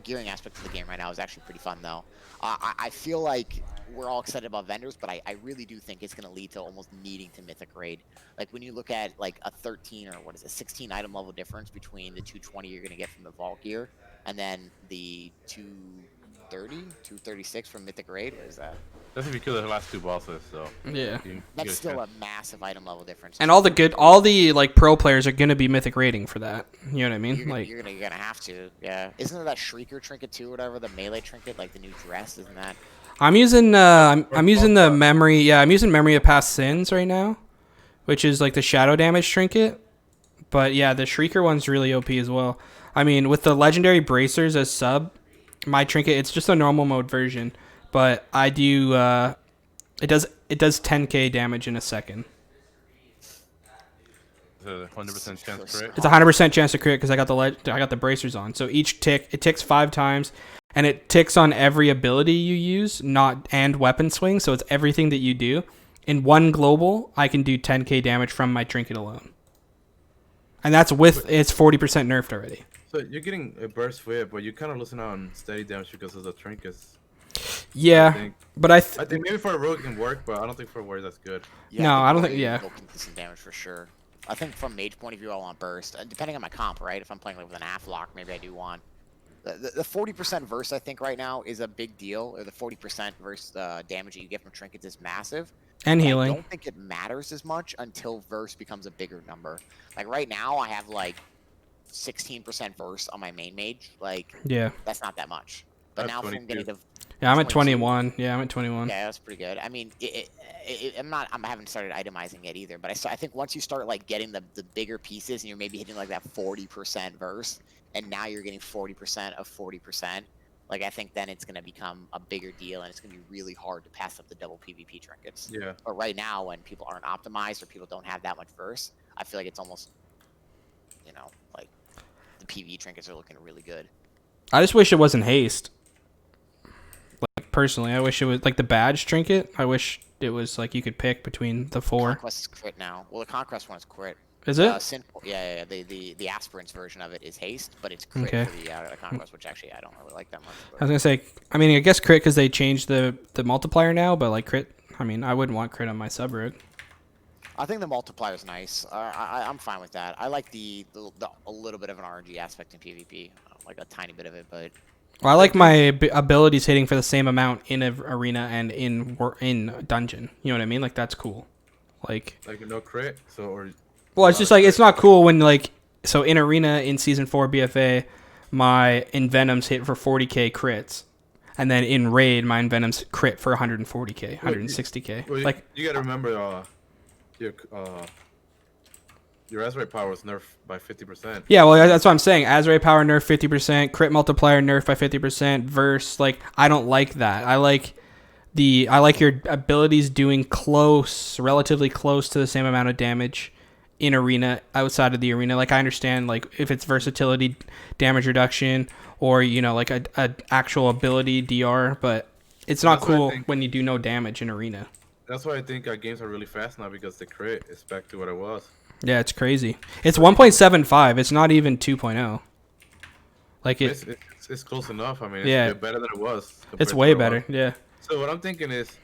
gearing aspect of the game right now is actually pretty fun though. I feel like we're all excited about vendors, but I really do think it's going to lead to almost needing to mythic raid. Like when you look at like a 13 or 16 item level difference between the 220 you're going to get from the vault gear and then the 230, 236 from mythic raid. What is that? That's if you kill the last 2 bosses. So yeah, that's still a massive item level difference. And all the like pro players are going to be mythic raiding for that. You know what I mean? You're gonna have to. Yeah. Isn't there that Shrieker trinket too, or whatever? The melee trinket, like the new dress, isn't that? I'm using I'm using the memory. Yeah, I'm using memory of past sins right now, which is like the shadow damage trinket. But yeah, the Shrieker one's really OP as well. I mean, with the legendary bracers as sub, my trinket, it's just a normal mode version, but I do it does 10k damage in a second. It's a 100% chance to crit. It's a 100% chance to crit because I got the bracers on. So each tick, it ticks 5 times. And it ticks on every ability you use, and weapon swing, so it's everything that you do. In one global, I can do 10k damage from my trinket alone. And that's with it's 40% nerfed already. So you're getting a burst whip, but you're kind of losing out on steady damage because of the trinkets. Yeah, but I think maybe for a rogue it can work, but I don't think for a warrior that's good. Yeah, no, I don't think. Yeah, consistent damage for sure. I think from mage point of view, I want burst, depending on my comp, right? If I'm playing like with an Aflock, maybe I do want. The 40% verse, I think, right now is a big deal. Or the 40% verse damage that you get from trinkets is massive. And healing. I don't think it matters as much until verse becomes a bigger number. Like right now, I have like 16% verse on my main mage. Like, yeah, that's not that much. But now from getting to I'm at 21. Yeah, I'm at 21. Yeah, that's pretty good. I mean, I haven't started itemizing it either. But I think once you start like getting the bigger pieces and you're maybe hitting like that 40% verse. And now you're getting 40% of 40%. Like, I think then it's going to become a bigger deal, and it's going to be really hard to pass up the double PvP trinkets. Yeah. But right now, when people aren't optimized or people don't have that much verse, I feel like it's almost, like the PvE trinkets are looking really good. I just wish it wasn't haste. Like, personally, I wish it was, like, the badge trinket. I wish it was, like, you could pick between the 4. Conquest is crit now. Well, the Conquest one is crit. Is it? Yeah. The aspirants version of it is haste, but it's crit for the conquest, which actually I don't really like that much. I was gonna say, I mean, I guess crit because they changed the multiplier now, but like crit, I mean, I wouldn't want crit on my sub rogue. I think the multiplier is nice. I'm fine with that. I like the a little bit of an RNG aspect in PvP, like a tiny bit of it, but. Well, I like my abilities hitting for the same amount in an arena and in dungeon. You know what I mean? Like that's cool. Like no crit, Well, it's just like it's not cool when like so in arena in season 4 BFA, my Envenoms hit for 40k crits, and then in raid my Envenoms crit for 140k, 160k. Well, like you gotta remember your Azrael power was nerfed by 50%. Yeah, well that's what I'm saying. Azrael power nerf 50%, crit multiplier nerf by 50%. Verse like I don't like that. I like your abilities doing relatively close to the same amount of damage. In arena, outside of the arena, like I understand, like if it's versatility, damage reduction, or like a actual ability DR, but it's not cool when you do no damage in arena. That's why I think our games are really fast now because the crit is back to what it was. Yeah, it's crazy. It's 1.75. It's not even 2.0. Like It's close enough. I mean, it's Yeah. better than it was. It's compared to way what it was. better. Yeah. So what I'm thinking is,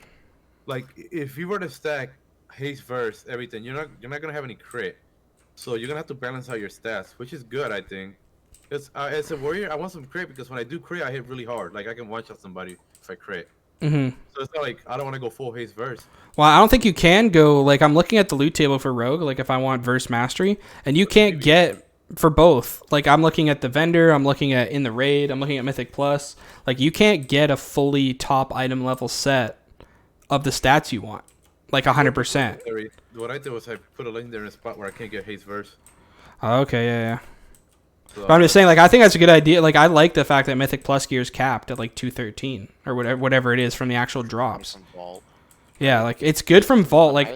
like, if you were to stack haste verse everything, you're not gonna have any crit. So you're gonna have to balance out your stats, which is good, I think. Because as a warrior, I want some crit because when I do crit, I hit really hard. Like I can one shot somebody if I crit. hmm So it's not like I don't want to go full haste verse. Well, I don't think you can go, like, I'm looking at the loot table for Rogue, like, if I want Verse Mastery, and you can't get for both. Like, I'm looking at the vendor, I'm looking at in the raid, I'm looking at Mythic Plus. Like, you can't get a fully top item level set of the stats you want. Like, 100%. What I did was I put a link there in a spot where I can't get haste verse. Oh, okay, yeah. So But I'm just saying, like, I think that's a good idea. Like, I like the fact that Mythic Plus gear is capped at, like, 213, or whatever it is from the actual drops. From Vault. Yeah, like it's good from Vault. Like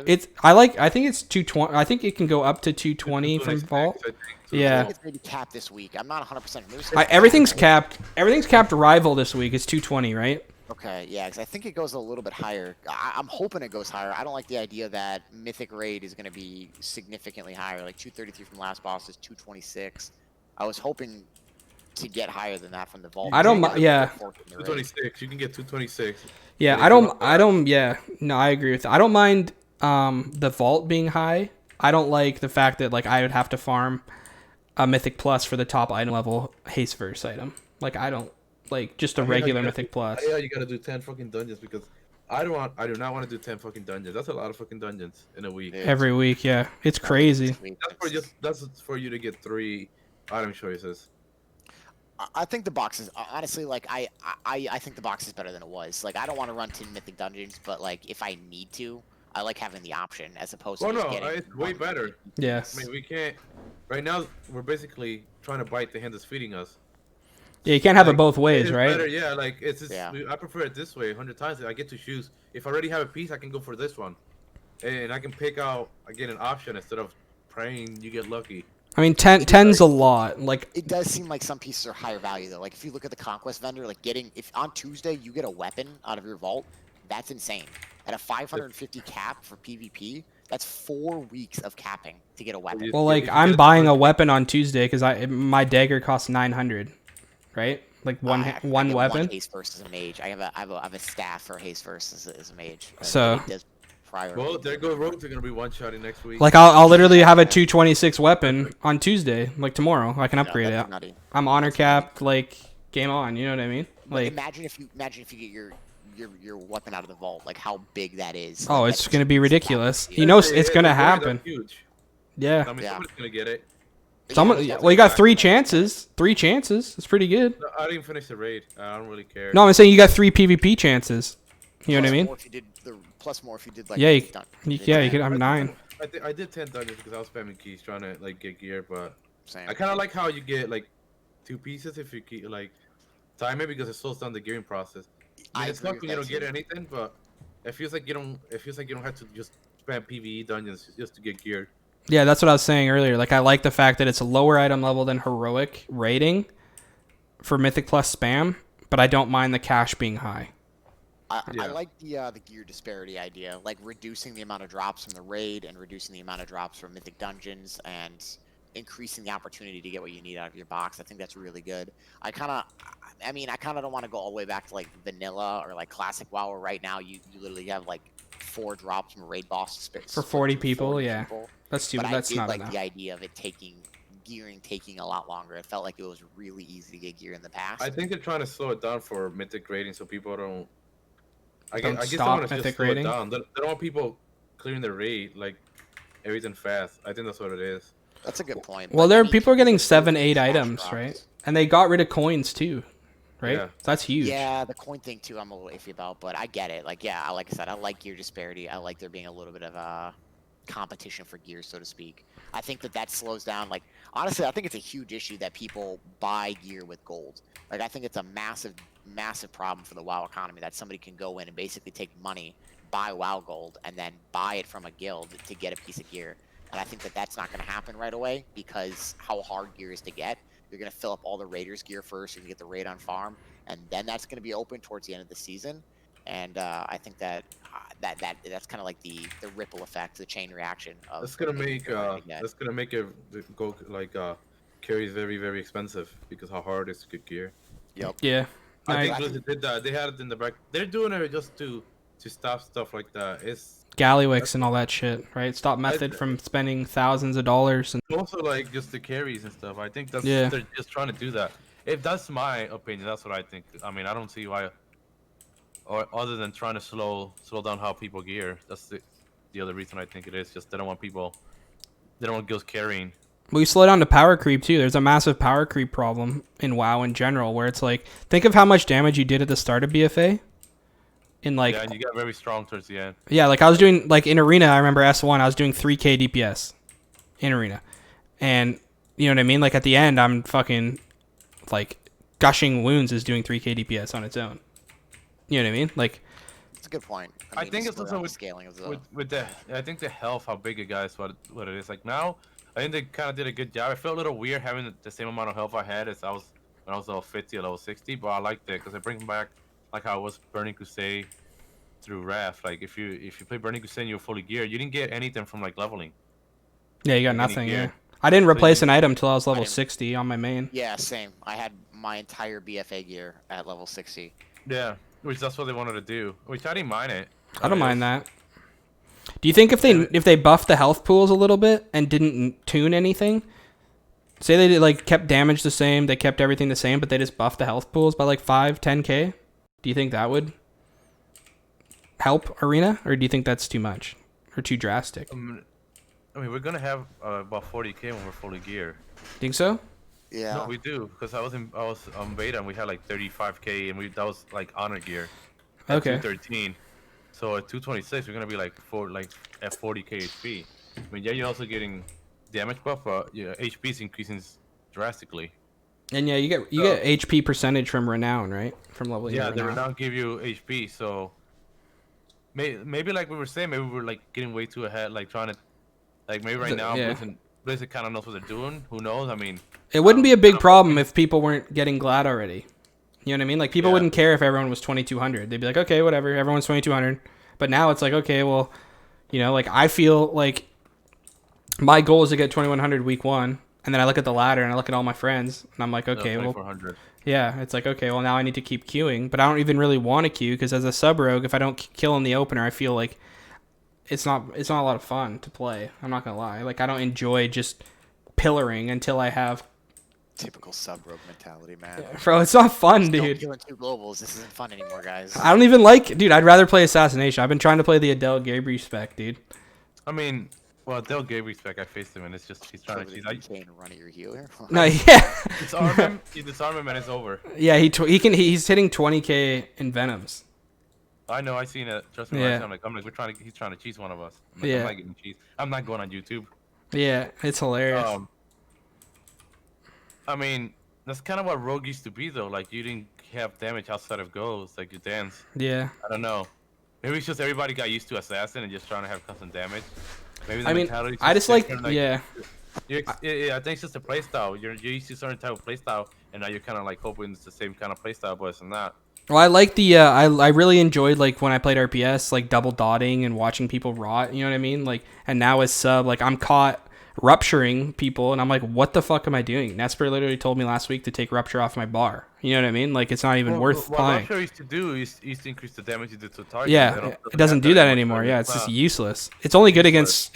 I think it's 220. I think it can go up to 220 from Vault. Yeah. I think it's maybe capped this week. I'm not 100%. Everything's capped. Everything's capped. Rival this week is 220, right? Okay, yeah, because I think it goes a little bit higher. I'm hoping it goes higher. I don't like the idea that Mythic Raid is going to be significantly higher. Like 233 from last boss is 226. I was hoping to get higher than that from the Vault. I don't. Yeah. 226. You can get 226. Yeah, I don't. Yeah, no, I agree with that. I don't mind the Vault being high. I don't like the fact that like I would have to farm a Mythic Plus for the top item level haste verse item. Like I don't like just a regular Mythic Plus. Yeah, you gotta do 10 fucking dungeons because I do not want to do 10 fucking dungeons. That's a lot of fucking dungeons in a week. Every week, yeah, it's crazy. That's for you to get 3 item choices. I think the box is honestly like I think the box is better than it was. Like I don't want to run 10 mythic dungeons, but like if I need to, I like having the option as opposed to. It's way better. Yes. I mean, we can't. Right now, we're basically trying to bite the hand that's feeding us. Yeah, you can't have it both ways, it's right? Better, yeah. Like it's just, I prefer it this way 100 times. I get to choose. If I already have a piece, I can go for this one, and I can pick out again an option instead of praying you get lucky. I mean, 10's a lot. Like it does seem like some pieces are higher value though. Like if you look at the conquest vendor, like if on Tuesday you get a weapon out of your vault, that's insane. At a 550 cap for PvP, that's 4 weeks of capping to get a weapon. Well, like I'm buying a weapon on Tuesday because my dagger costs 900, right? Like one weapon. One haste verse as a mage. I have a staff for haste verse as a mage. So. Well, there go rogues are gonna be one-shotting next week. Like I'll literally have a 226 weapon on Tuesday, like tomorrow. I can upgrade it. Nutty. I'm honor capped, like game on. You know what I mean? Like imagine if you get your weapon out of the vault, like how big that is. Oh, like, it's gonna be ridiculous. You know, it's gonna happen. Huge. Yeah. I mean, somebody's gonna get it. Well, you got 3 chances. 3 chances. It's pretty good. No, I didn't finish the raid. I don't really care. No, I'm saying you got 3 PvP chances. You know what I mean? Plus more if you did like you could have 9. I did 10 dungeons because I was spamming keys trying to like get gear, but Same. I kind of like how you get like 2 pieces if you keep like time it because it slows down the gearing process. I mean, it's not when you don't get anything, but it feels like you don't. It feels like you don't have to just spam PvE dungeons just to get gear. Yeah, that's what I was saying earlier. Like I like the fact that it's a lower item level than heroic rating for Mythic Plus spam, but I don't mind the cash being high. I like the gear disparity idea, like reducing the amount of drops from the raid and reducing the amount of drops from mythic dungeons and increasing the opportunity to get what you need out of your box. I think that's really good. I kind of don't want to go all the way back to like vanilla or like classic WoW, where right now you literally have like 4 drops from a raid boss for 40 people. Yeah, that's too. But that's I did not like enough. the idea of it taking a lot longer. It felt like it was really easy to get gear in the past. I think they're trying to slow it down for mythic rating so people don't. I guess they stop want to mythic just slow rating. it down. They don't want people clearing their raid like everything fast. I think that's what it is. That's a good point. Well, people are getting 7, 8 items, right? And they got rid of coins too, right? Yeah. That's huge. Yeah, the coin thing too, I'm a little iffy about, but I get it. Like, yeah, like I said, I like gear disparity. I like there being a little bit of a competition for gear, so to speak. I think that slows down. Like, honestly, I think it's a huge issue that people buy gear with gold. Like, I think it's a massive problem for the WoW economy that somebody can go in and basically take money, buy WoW gold, and then buy it from a guild to get a piece of gear. And I think that that's not going to happen right away because how hard gear is to get. You're going to fill up all the raiders' gear first. You're going to get the raid on farm, and then that's going to be open towards the end of the season. and I think that's kind of like the ripple effect, the chain reaction of That's gonna making make it harder to get. it go like carries very very expensive because how hard it is to get gear. Yep. Yeah. I I, think Blizzard did that. They had it in the back. They're doing it just to stop stuff like that. It's Gallywix and all that shit, right? Stop Method from spending thousands of dollars. And also like just the carries and stuff. I think yeah. they're just trying to do that. If that's my opinion, that's what I think. I mean, I don't see why, or other than trying to slow down how people gear. That's the other reason I think it is. Just they don't want people. They don't want girls carrying. We slow down to power creep too. There's a massive power creep problem in WoW in general, where it's like, think of how much damage you did at the start of BFA. In like, Yeah, and you got very strong towards the end. yeah, like I was doing like in arena. I remember S1. I was doing 3k DPS in arena, and you know what I mean. Like at the end, I'm fucking like gushing wounds is doing 3k DPS on its own. You know what I mean? Like, It's a good point. I mean, think just it's also around the with scaling of the. with the I think the health, how big a guy is what it is. Like now, I think they kind of did a good job. I felt a little weird having the same amount of health I had as I was when I was level 50 or level 60, but I liked it because it brings back like how I was Burning Crusade through Wrath. Like if you play Burning Crusade and you were fully geared, you didn't get anything from like leveling. yeah, you got Like any nothing. Yeah, gear. I didn't So replace you- an item till I was level didn't- 60 on my main. Yeah, same. I had my entire BFA gear at level 60. Yeah, which that's what they wanted to do. Which I didn't mind it. I don't mean, mind it was- that. Do you think Yeah. if they buffed the health pools a little bit and didn't tune anything, say they did, like kept damage the same, they kept everything the same, but they just buffed the health pools by like 5, 10k? Do you think that would help arena, or do you think that's too much or too drastic? I mean, we're gonna have about 40k when we're fully geared. Think so? Yeah. No, we do, because I was on beta and we had like 35k and that was like honor gear. At Okay. 213. So at 226 we're gonna be like at 40k HP. I mean, yeah, you're also getting damage buff, but yeah, HP is increasing drastically. And yeah, you get HP percentage from renown, right? From leveling. Yeah, your the renown. renown give you HP, so maybe like we were saying, maybe we're like getting way too ahead, like trying to like maybe right now Yeah. Blizzard kind of knows what they're doing. Who knows? I mean, It wouldn't be a big problem if people weren't getting glad already. You know what I mean? Like people Yeah. wouldn't care if everyone was 2200. They'd be like, okay, whatever, everyone's 2200. But now it's like, okay, well, you know, like I feel like my goal is to get 2100 week 1, and then I look at the ladder and I look at all my friends and I'm like, okay, well, 2400. yeah, it's like, okay, well now I need to keep queuing, but I don't even really want to queue because as a sub rogue, if I don't kill in the opener, I feel like it's not a lot of fun to play. I'm not gonna lie. Like I don't enjoy just pillaring until I have. Typical sub-rogue mentality, man. Bro, it's not fun, Still dude. killing 2 globals. This isn't fun anymore, guys. I don't even like, dude. I'd rather play assassination. I've been trying to play the Adele Gabriel spec, dude. I mean, well, Del gave respect. I faced him, and it's just he's trying to. He's like, can't run at your healer. No, yeah, disarm him. You disarm him, and it's over. yeah. He's hitting 20k in venoms. I know. I seen it. Trust me. Yeah. I'm like, he's trying to cheese one of us. I'm like, Yeah. I'm not getting cheese. I'm not going on YouTube. Yeah, it's hilarious. I mean, that's kind of what Rogue used to be, though. Like, you didn't have damage outside of goals, like you dance. Yeah. I don't know. Maybe it's just everybody got used to assassin and just trying to have custom damage. Maybe the I mean, mentality's I just like, different, yeah. Yeah, I think it's just a playstyle. You're used to a certain type of playstyle, and now you're kind of like hoping it's the same kind of playstyle, but it's not. Well, I like the I really enjoyed like when I played RPS, like double dotting and watching people rot. You know what I mean? Like, and now as sub, like I'm caught rupturing people, and I'm like, what the fuck am I doing? Nesper literally told me last week to take rupture off my bar. You know what I mean? Like, it's not even worth what playing. Rupture used to do is used to increase the damage you did to a target. Yeah, it doesn't do that anymore. Yeah, it's just useless. It's only good against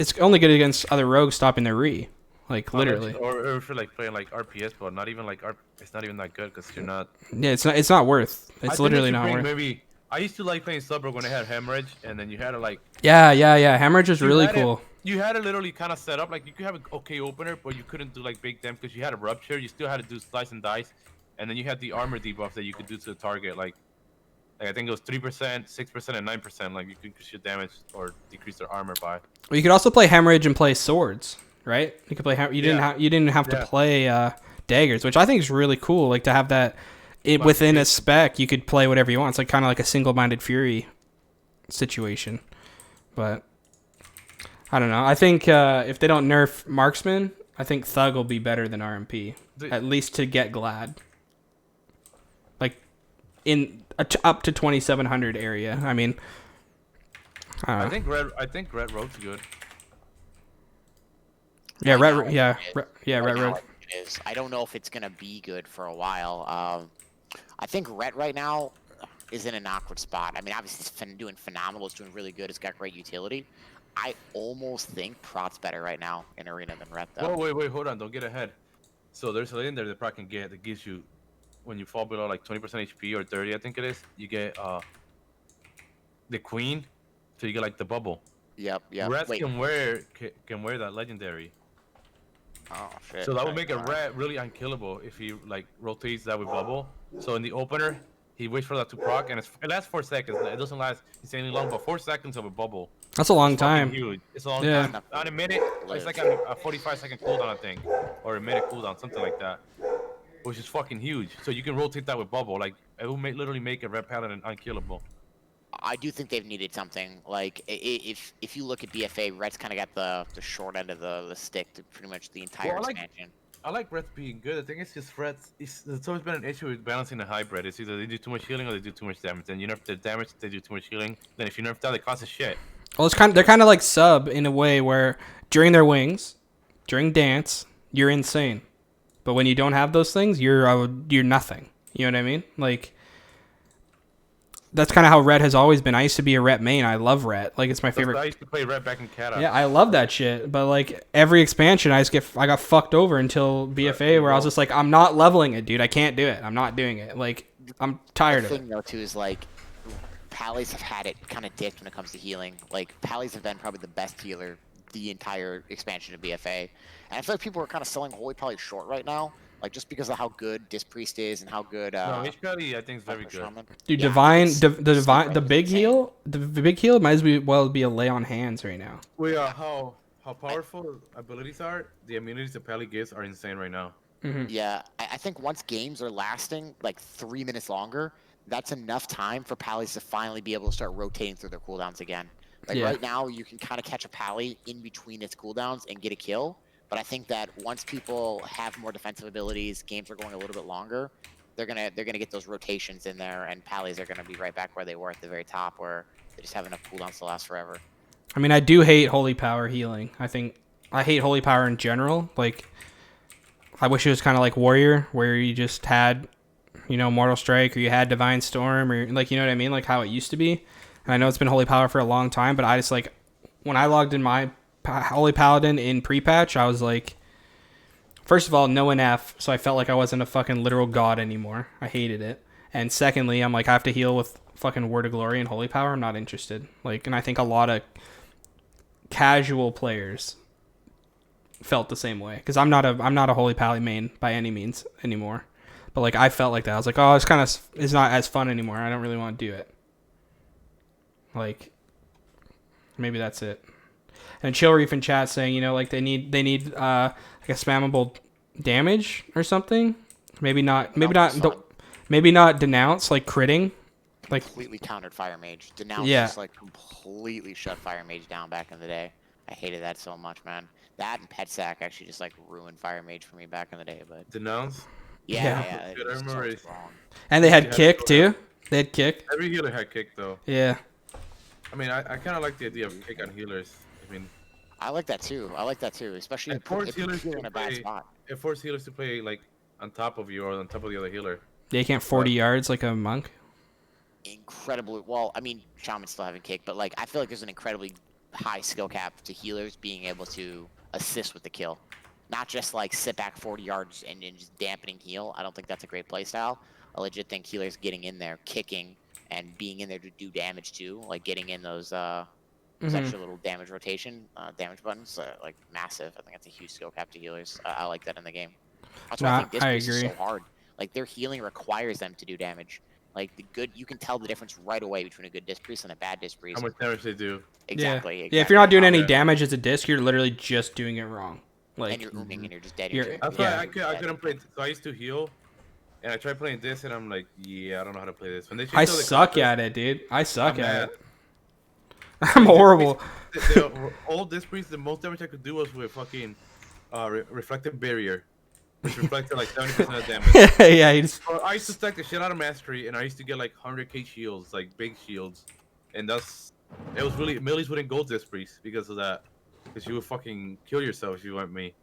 other rogues stopping their re, like literally. Or if you're like playing like RPS, but not even like it's not even that good because you're not. Yeah, it's not worth. I It's think literally they should not bring worth. Maybe I used to like playing Suburb when they had Hemorrhage, and then you had to like. Yeah. Hemorrhage was you really had it- cool. You had to literally kind of set up like you could have an okay opener, but you couldn't do like big damage because you had a Rupture. You still had to do Slice and Dice, and then you had the armor debuff that you could do to the target. Like I think it was 3%, 6%, and 9%. Like you could increase your damage or decrease their armor by. Well, you could also play Hemorrhage and play swords, right? You could play. You didn't have to Yeah. play daggers, which I think is really cool. Like to have that within a spec, you could play whatever you want. It's like kind of like a single-minded fury situation, but. I don't know. I think if they don't nerf marksman, I think Thug will be better than RMP, at least to get glad. Like, up to 2700 area. I mean, I think red road's good. Yeah, Right now, red. Yeah, red now road. it is. I don't know if it's gonna be good for a while. I think Ret right now is in an awkward spot. I mean, obviously it's doing phenomenal. It's doing really good. It's got great utility. I almost think Prot's better right now in Arena than Ret though. Whoa, wait, hold on, don't get ahead. So there's a legendary that Prot can get that gives you, when you fall below like 20% HP or 30, I think it is, you get the queen, so you get like the bubble. Yep. Rats Wait. can wear that legendary. Oh shit. So that would make a rat really unkillable if he like rotates that with bubble. So in the opener, he waits for that to proc, and it lasts 4 seconds. It doesn't last insanely long, but 4 seconds of a bubble. That's a long It's fucking time. huge. It's a long Yeah. time. On a minute, it's like a 45-second cooldown, I think, or a minute cooldown, something like that, which is fucking huge. So you can rotate that with bubble. Like it will literally make a red paladin unkillable. I do think they've needed something. Like if you look at BFA, Ret's kind of got the short end of the stick to pretty much the entire expansion. I like Reds being good. I think it's just Reds. It's always been an issue with balancing the hybrid. It's either they do too much healing or they do too much damage. And you nerf the damage, they do too much healing. Then if you nerf that, they cost a shit. Well, they're kind of like sub in a way where during their wings, during dance, you're insane, but when you don't have those things, you're nothing. You know what I mean? Like that's kind of how Red has always been. I used to be a Ret main. I love Ret. Like it's my favorite. I used to play Red back in Cat. Yeah, I love that shit. But like every expansion, I got fucked over until BFA, where I was just like, I'm not leveling it, dude. I can't do it. I'm not doing it. Like I'm tired of it. The thing though too is like, Pallies have had it kind of dipped when it comes to healing. Like Pallies have been probably the best healer the entire expansion of BFA, and I feel like people are kind of selling Holy Pally short right now. Like just because of how good Disc Priest is and how good. No, HPLE I think is very good. Shaman. Dude, Yeah, the big heal, the big heal might as well be a lay on hands right now. We how powerful abilities are. The immunities that Pally gives are insane right now. Mm-hmm. Yeah, I think once games are lasting like 3 minutes longer, that's enough time for Pallies to finally be able to start rotating through their cooldowns again. Like right now, you can kind of catch a Pally in between its cooldowns and get a kill. But I think that once people have more defensive abilities, games are going a little bit longer, they're gonna get those rotations in there, and Pallies are gonna be right back where they were at the very top, where they just have enough cooldowns to last forever. I mean, I do hate Holy Power healing. I hate Holy Power in general. Like, I wish it was kind of like Warrior, where you just had, Mortal Strike, or you had Divine Storm, or like, you know what I mean? Like how it used to be. And I know it's been Holy Power for a long time, but I just like, when I logged in my Holy Paladin in pre-patch, I was like, first of all, no NF, so I felt like I wasn't a fucking literal god anymore. I hated it. And secondly, I'm like, I have to heal with fucking Word of Glory and Holy Power. I'm not interested. Like, and I think a lot of casual players felt the same way, because I'm not a Holy Pally main by any means anymore. But like, I felt like that. I was like, oh, it's not as fun anymore. I don't really want to do it. Like, maybe that's it. And Chill Reef in chat saying, like they need like a spammable damage or something. Maybe not denounce, like critting. Like Completely countered Fire Mage. Denounce just like completely shut Fire Mage down back in the day. I hated that so much, man. That and Pet Sack actually just like ruined Fire Mage for me back in the day. But Denounce. Yeah. Dude, I remember it. And they had kick too. They had kick. Every healer had kick though. Yeah. I mean, I kind of like the idea of kick on healers. I mean, I like that too. Especially if you're in a bad spot. It forces healers to play like on top of you or on top of the other healer. They can't 40 yards like a monk. Incredibly well. I mean, Shaman's still having kick, but like I feel like there's an incredibly high skill cap to healers being able to assist with the kill, not just like sit back 40 yards and just dampening heal. I don't think that's a great play style. I legit think healers getting in there, kicking, and being in there to do damage too, like getting in those extra little damage rotation damage buttons, like massive. I think that's a huge skill cap to healers. I like that in the game. That's why I think this piece is so hard. Like their healing requires them to do damage. Like you can tell the difference right away between a good Disc Priest and a bad Disc Priest. How much damage they do. Exactly. Yeah, if you're not doing any damage as a disc, you're literally just doing it wrong. Like, and you're ooming and you're just dead. That's why I couldn't play. So I used to heal, and I tried playing this, and I'm like, yeah, I don't know how to play this. When they I suck at it, dude. I suck at it. I'm horrible. All Disc Priest, the most damage I could do was with fucking reflective barrier. which reflected like 70% of damage. Yeah, he just Well, I used to stack the shit out of mastery, and I used to get like 100k shields, like big shields, and it was really millies wouldn't go this priest because of that, because you would fucking kill yourself if you went me,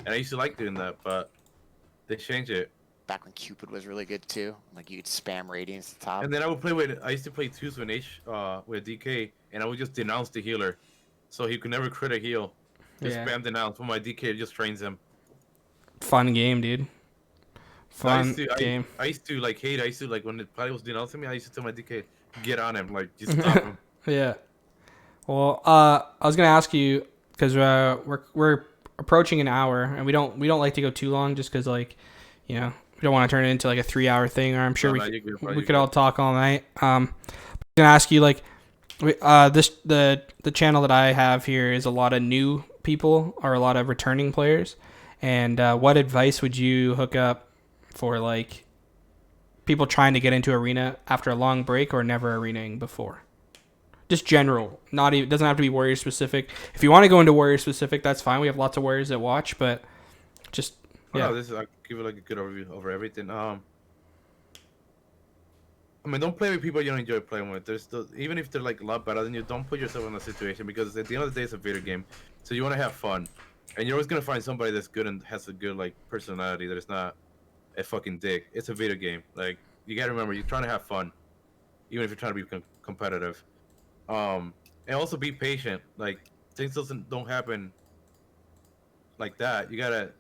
and I used to like doing that, but they changed it. Back when Cupid was really good too, like you could spam radiance at the top. And then I used to play twos with with DK, and I would just denounce the healer, so he could never crit a heal. Just Yeah. spam denounce when my DK just trains him. fun game, dude. Fun I game. I used to like hate. I used to like when the player was denouncing me. I used to tell my DK, get on him, like just stop him. Yeah. Well, I was gonna ask you because we're approaching an hour, and we don't like to go too long, just because like, you know, we don't want to turn it into like a 3-hour thing, or I'm sure we could all talk all night. I'm gonna ask you like, the channel that I have here is a lot of new people or a lot of returning players, and what advice would you hook up for like people trying to get into arena after a long break or never arenaing before? Just general, not even, doesn't have to be warrior specific. If you want to go into warrior specific, that's fine. We have lots of warriors that watch, but just yeah. No, I give it like a good overview over everything. I mean, don't play with people you don't enjoy playing with. Even if they're like a lot better than you, don't put yourself in a situation, because at the end of the day, it's a video game, so you want to have fun, and you're always gonna find somebody that's good and has a good like personality that is not a fucking dick. It's a video game. Like, you gotta remember, you're trying to have fun, even if you're trying to be competitive. And also be patient. Like, things don't happen like that. You gotta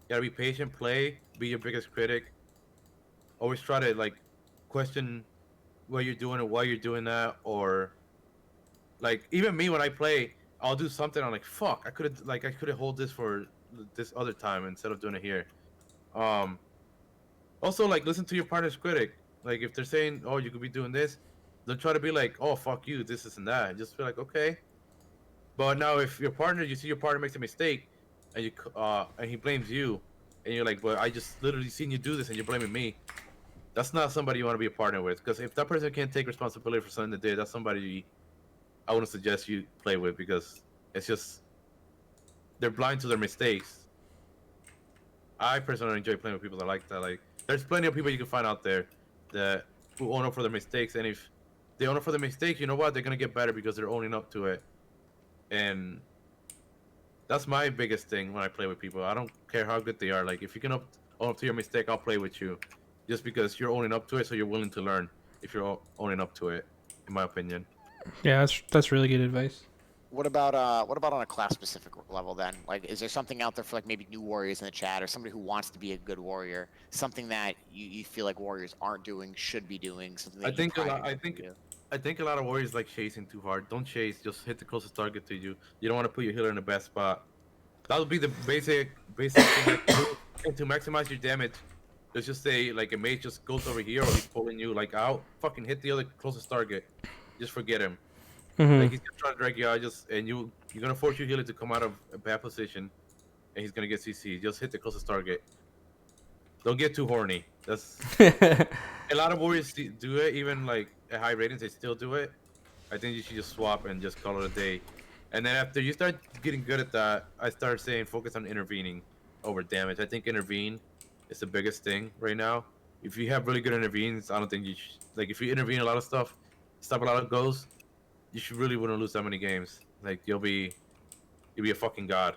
be patient. Play. Be your biggest critic. Always try to like question what you're doing and why you're doing that. Or like, even me, when I play, I'll do something. I'm like, fuck. I could have hold this for this other time instead of doing it here. Also, like, listen to your partner's critic. Like, if they're saying, oh, you could be doing this, don't try to be like, oh, fuck you, this and that. Just be like, okay. But now, if you see your partner makes a mistake, and and he blames you, and you're like, but I just literally seen you do this, and you're blaming me. That's not somebody you want to be a partner with. Because if that person can't take responsibility for something they did, that's somebody I wouldn't suggest you play with, because it's just, they're blind to their mistakes. I personally enjoy playing with people that like that. Like, there's plenty of people you can find out there who own up for their mistakes, and if they own up for their mistakes, you know what? They're gonna get better because they're owning up to it. And that's my biggest thing when I play with people. I don't care how good they are. Like, if you can own up to your mistake, I'll play with you, just because you're owning up to it, so you're willing to learn. If you're owning up to it, in my opinion. Yeah, that's really good advice. What about on a class specific level then? Like, is there something out there for like maybe new warriors in the chat, or somebody who wants to be a good warrior? Something that you feel like warriors aren't doing, should be doing. Something that I think a lot of warriors like chasing too hard. Don't chase. Just hit the closest target to you. You don't want to put your healer in the best spot. That would be the basic thing to maximize your damage. Let's just say like a mage just goes over here, or he's pulling you like out. Fucking hit the other closest target. Just forget him. Mm-hmm. Like, he's gonna try to drag you out, and you're gonna force your healer to come out of a bad position, and he's gonna get CC. Just hit the closest target. Don't get too horny. That's a lot of warriors do it, even like at high ratings, they still do it. I think you should just swap and just call it a day. And then after you start getting good at that, I start saying focus on intervening over damage. I think intervene is the biggest thing right now. If you have really good intervenes, I don't think you should, like, if you intervene a lot of stuff, stop a lot of goals, you wouldn't lose that many games. Like, you'll be a fucking god.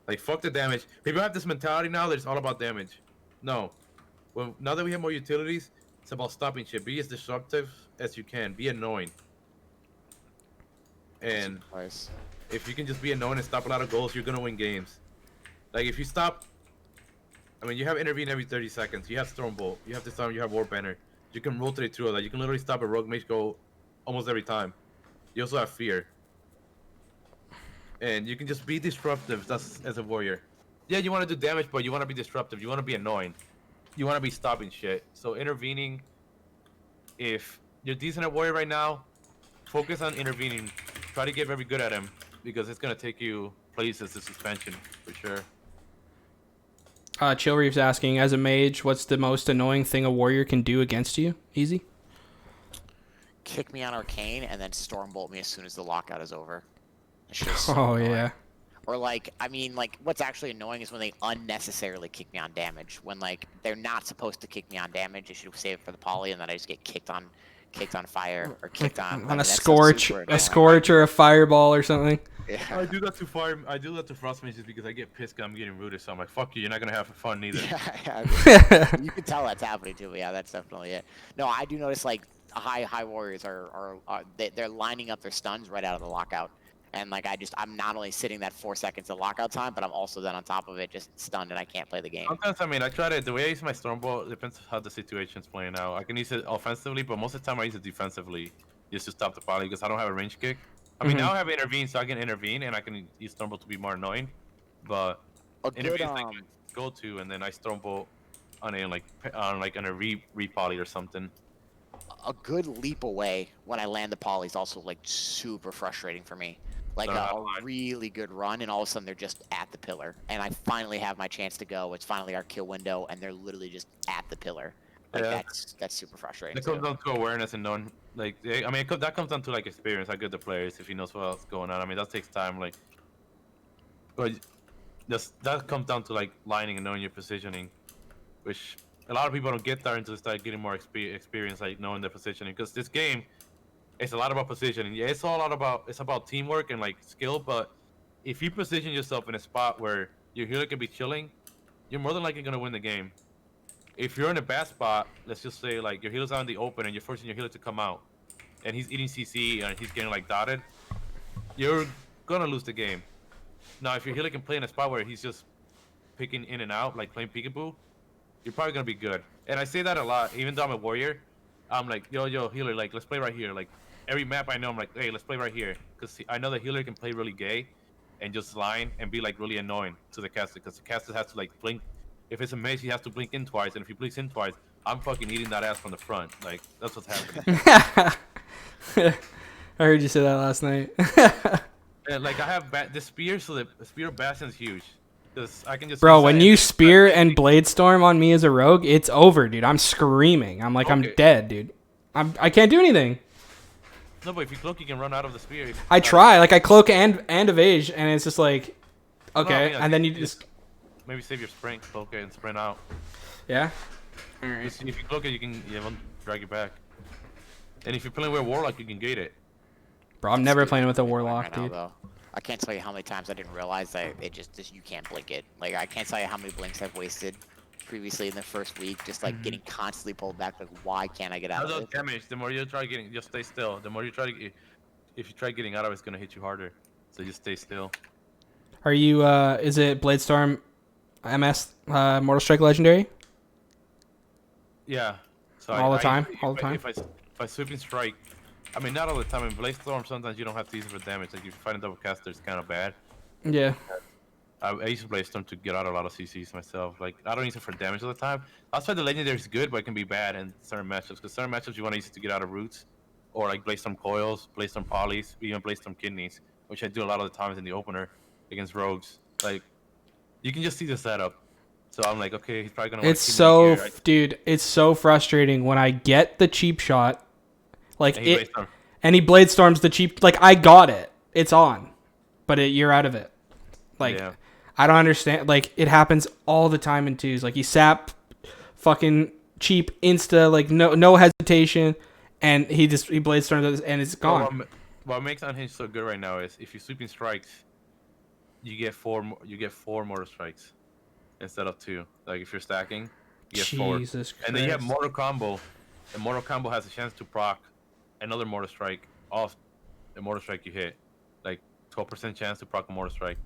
Like, fuck the damage. People have this mentality now that it's all about damage. No. Well, now that we have more utilities, it's about stopping shit. Be as disruptive as you can. Be annoying. And Nice. if you can just be annoying and stop a lot of goals, you're gonna win games. Like, if you stop, I mean, you have intervene every 30 seconds. You have Storm Bolt. You have Disarm. You have War Banner. You can rotate through that. You can literally stop a Rogue Mage go almost every time. You also have Fear. And you can just be disruptive. That's as a warrior. Yeah, you want to do damage, but you want to be disruptive. You want to be annoying. You want to be stopping shit. So intervening, if you're decent at warrior right now, focus on intervening. Try to get very good at him, because it's going to take you places this suspension, for sure. Chill Reef's asking, as a mage, what's the most annoying thing a warrior can do against you? Easy? Kick me on Arcane and then Stormbolt me as soon as the lockout is over. It's just Oh, annoying. yeah. Or like, I mean, like, what's actually annoying is when they unnecessarily kick me on damage. When like they're not supposed to kick me on damage, they should save it for the poly, and then I just get kicked on fire or kicked Like, on. I on mean, a that's scorch, super a annoying. scorch or a fireball or something. Yeah. I do that to fire. I do that to frost mages because I get pissed 'cause I'm getting rooted. So I'm like, fuck you. You're not gonna have fun neither. Yeah, you can tell that's happening too. But yeah, that's definitely it. No, I do notice like high warriors are they're lining up their stuns right out of the lockout, and like I'm not only sitting that 4 seconds of lockout time, but I'm also then on top of it just stunned and I can't play the game. Sometimes, I mean, I try to. The way I use my Stormbolt depends on how the situation's playing out. I can use it offensively, but most of the time I use it defensively just to stop the poly because I don't have a range kick. I mean, Mhm. now I have intervene, so I can intervene and I can use Stormbolt to be more annoying. But A good intervene is like my go-to, and then I Stormbolt on a on a re-poly or something. a good leap away when I land the poly is also like super frustrating for me. Like a really good run, and all of a sudden they're just at the pillar, and I finally have my chance to go. It's finally our kill window, and they're literally just at the pillar. Like Yeah. that's super frustrating. That comes down to awareness and knowing, like, I mean, that comes down to like experience. How good the player is, if he knows what's going on. I mean, that takes time, like, but that comes down to like lining and knowing your positioning, which a lot of people don't get there until they start getting more experience, like knowing their positioning. Because this game, it's a lot about positioning. Yeah, it's about teamwork and like skill. But if you position yourself in a spot where your healer can be chilling, you're more than likely gonna win the game. If you're in a bad spot, let's just say like your healer's out in the open and you're forcing your healer to come out, and he's eating CC and he's getting like dotted, you're gonna lose the game. Now, if your healer can play in a spot where he's just picking in and out, like playing peekaboo, you're probably gonna be good. And I say that a lot, even though I'm a warrior. I'm like, yo, healer, like let's play right here. Like every map I know, I'm like, hey, let's play right here, because I know the healer can play really gay, and just line and be like really annoying to the caster, because the caster has to like blink. If it's a mage, he has to blink in twice, and if he blinks in twice, I'm fucking eating that ass from the front. Like that's what's happening. I heard you say that last night. And like I have the spear, so the spear bastion's huge. Because I can just Bro, use when that you and spear and blade storm on me as a rogue, it's over, dude. I'm screaming. I'm like, I'm Okay. dead, dude. I can't do anything. No, but if you cloak, you can run out of the spear. I try, like I cloak and evade, and it's just like, okay, No, and then you just maybe save your sprint, cloak it, and sprint out. yeah. If you cloak it, it won't drag you back. And if you're playing with a warlock, you can gate it. Bro, I'm never playing with a Right warlock, now, dude. though. I can't tell you how many times I didn't realize that it just you can't blink it. Like I can't tell you how many blinks I've wasted previously in the first week, just like getting constantly pulled back. Like, why can't I get out How of does it? damage? The more you try getting, just stay still. The more you try to get, if you try getting out of it, it's gonna hit you harder. So just stay still. Are you? Is it Bladestorm, MS, Mortal Strike Legendary? Yeah. So All the time? If All the time? If I sweeping strike, I mean not all the time. In Blaze Storm, sometimes you don't have to use it for damage. Like if you find a double caster, it's kind of bad. Yeah. I use Blaze Storm to get out a lot of CCs myself. Like I don't use it for damage all the time. That's why the legendary is good, but it can be bad in certain matchups. Because certain matchups you want to use it to get out of roots, or like Blaze Storm coils, Blaze Storm polys, even Blaze Storm kidneys, which I do a lot of the times in the opener against rogues. Like you can just see the setup. So I'm like, okay, he's probably gonna. It's so, dude. It's so frustrating when I get the cheap shot, like And he it, and he blade storms the cheap. Like I got it, it's on, but you're out of it. Like Yeah. I don't understand. Like it happens all the time in twos. Like you sap, fucking cheap insta, like no hesitation, and he blade storms and it's gone. Well, what makes Unhinged so good right now is if you sweeping strikes, you get four mortar strikes instead of 2. Like if you're stacking, you get 4. Jesus Christ. And then you have mortar combo, and mortar combo has a chance to proc another mortar strike off the mortar strike you hit. Like 12% chance to proc a mortar strike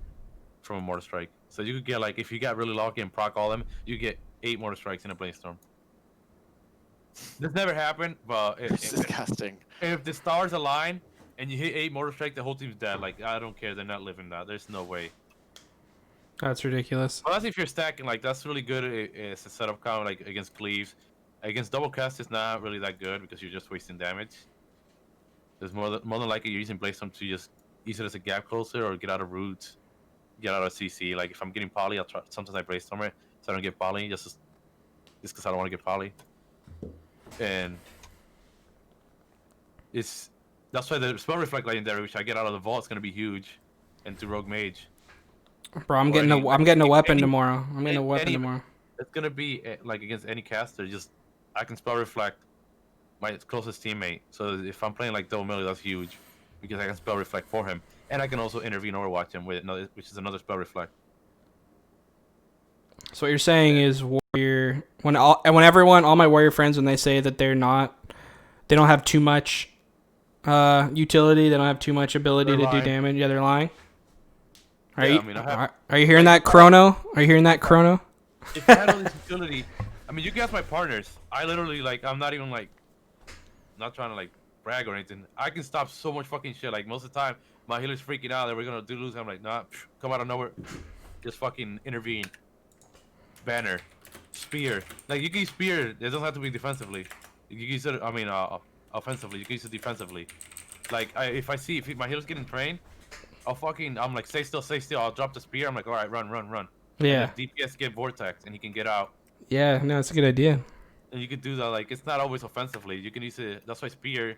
from a mortar strike. So you could get like if you got really lucky and proc all them, you get 8 mortar strikes in a brainstorm. This never happened, but It's disgusting. if the stars align and you hit 8 mortar strike, the whole team's dead. Like I don't care, they're not living that. There's no way. That's ridiculous. Well, that's if you're stacking. Like that's really good. It's a setup count like against cleaves. Against double cast, it's not really that good because you're just wasting damage. There's more than likely you're using Blaze Storm to just use it as a gap closer or get out of roots, get out of CC. Like if I'm getting poly, I'll try. Sometimes I Blaze Storm it so I don't get poly, just because I don't want to get poly. And that's why the spell reflect legendary, which I get out of the vault, is gonna be huge, and to rogue mage. Bro, I'm or getting any, I'm getting a weapon any, tomorrow. I'm getting a weapon any, tomorrow. it's gonna be like against any caster. Just I can spell reflect my closest teammate. So if I'm playing like double melee, that's huge because I can spell reflect for him, and I can also intervene or watch him with another, which is another spell reflect. So what you're saying is warrior when all my warrior friends when they say that they don't have too much utility, they don't have too much ability They're to do lying. damage. Yeah, they're lying. Yeah, I mean, I have. Are you hearing that, Chrono? Are you hearing that, Chrono? If I had all this utility, I mean, you can ask my partners. I literally like, I'm not even like, not trying to like brag or anything. I can stop so much fucking shit. Like most of the time, my healer's freaking out that we're gonna lose. I'm like, nah, come out of nowhere, just fucking intervene. Banner, spear. Like you can use spear. It doesn't have to be defensively. You can use it. I mean, offensively. You can use it defensively. Like if my healer's getting trained, I'm like, stay still, stay still. I'll drop the spear. I'm like, all right, run, run, run. Yeah. And the DPS get vortex and he can get out. Yeah, no, it's a good idea. And you can do that. Like it's not always offensively. You can use it. That's why spear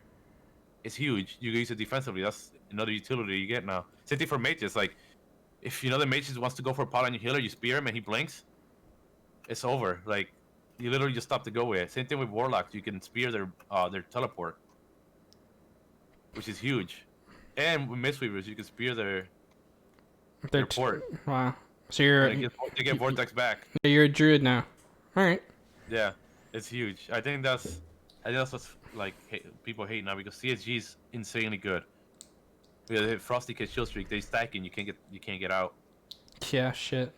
is huge. You can use it defensively. That's another utility you get now. Same thing for mages. Like if you know the mage wants to go for a pot on your healer, you spear him and he blinks. It's over. Like you literally just stop to go with. Same thing with warlocks. You can spear their teleport, which is huge. And with mistweavers, you can spear their port. Wow. So you're They get vortex back. you're a druid now. All right. Yeah, it's huge. I think that's what's like people hate now because CSG is insanely good. Yeah, they hit Frosty Kid shield streak. They stack and you can't get out. Yeah, shit.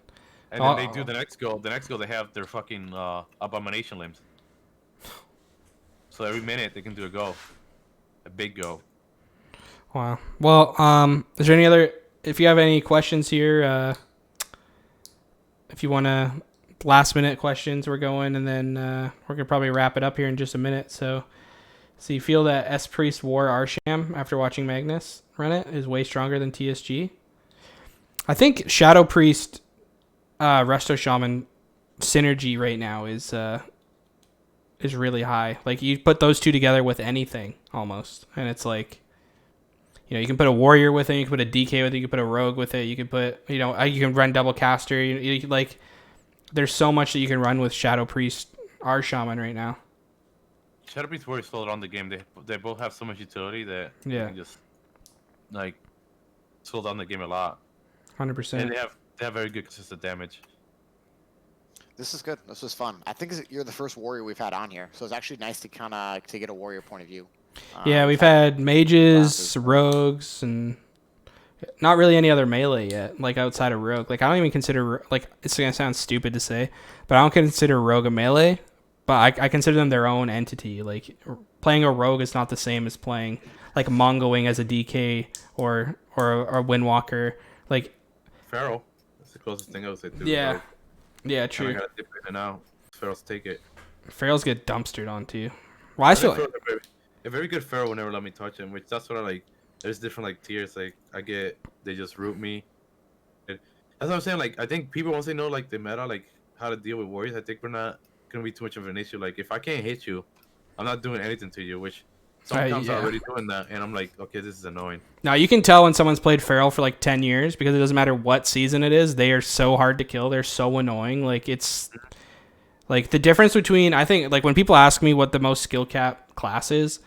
And then they do the next go. The next go they have their fucking abomination limbs. So every minute they can do a big go. Wow. Well, is there any other? If you have any questions here, if you want to last minute questions, we're going, and then we're gonna probably wrap it up here in just a minute. So you feel that S Priest War Arsham after watching Magnus run it is way stronger than TSG? I think Shadow Priest, Resto Shaman synergy right now is really high. Like you put those two together with anything almost, and it's like. You know, you can put a warrior with it, you can put a DK with it, you can put a rogue with it, you can put, you can run double caster. You like, there's so much that you can run with Shadow Priest, our shaman right now. Shadow Priest Warrior slowed on the game. They both have so much utility that you can just like slow down the game a lot. 100%. And they have very good consistent damage. This is good. This was fun. I think you're the first warrior we've had on here, so it's actually nice to to get a warrior point of view. Yeah, we've had mages, rogues, and not really any other melee yet, like outside of rogue. Like I don't even consider, like it's gonna sound stupid to say, but I don't consider rogue a melee, but I consider them their own entity. Like playing a rogue is not the same as playing like Mongoing as a DK or a Windwalker. Like Pharaoh, that's the closest thing I would say too. Yeah, like, yeah, true. I gotta dip in and out. Pharaohs take it. Pharaohs get dumpstered on too. Well, I feel like a very good Pharaoh will never let me touch him, which that's what I like. There's different like tiers. Like they just root me. That's what I'm saying. Like I think people once they know like the meta, like how to deal with warriors, I think we're not gonna be too much of an issue. Like if I can't hit you, I'm not doing anything to you. Which sometimes I'm already doing that, and I'm like, okay, this is annoying. Now you can tell when someone's played Feral for like 10 years because it doesn't matter what season it is. They are so hard to kill. They're so annoying. Like it's like the difference between, I think like when people ask me what the most skill cap class is,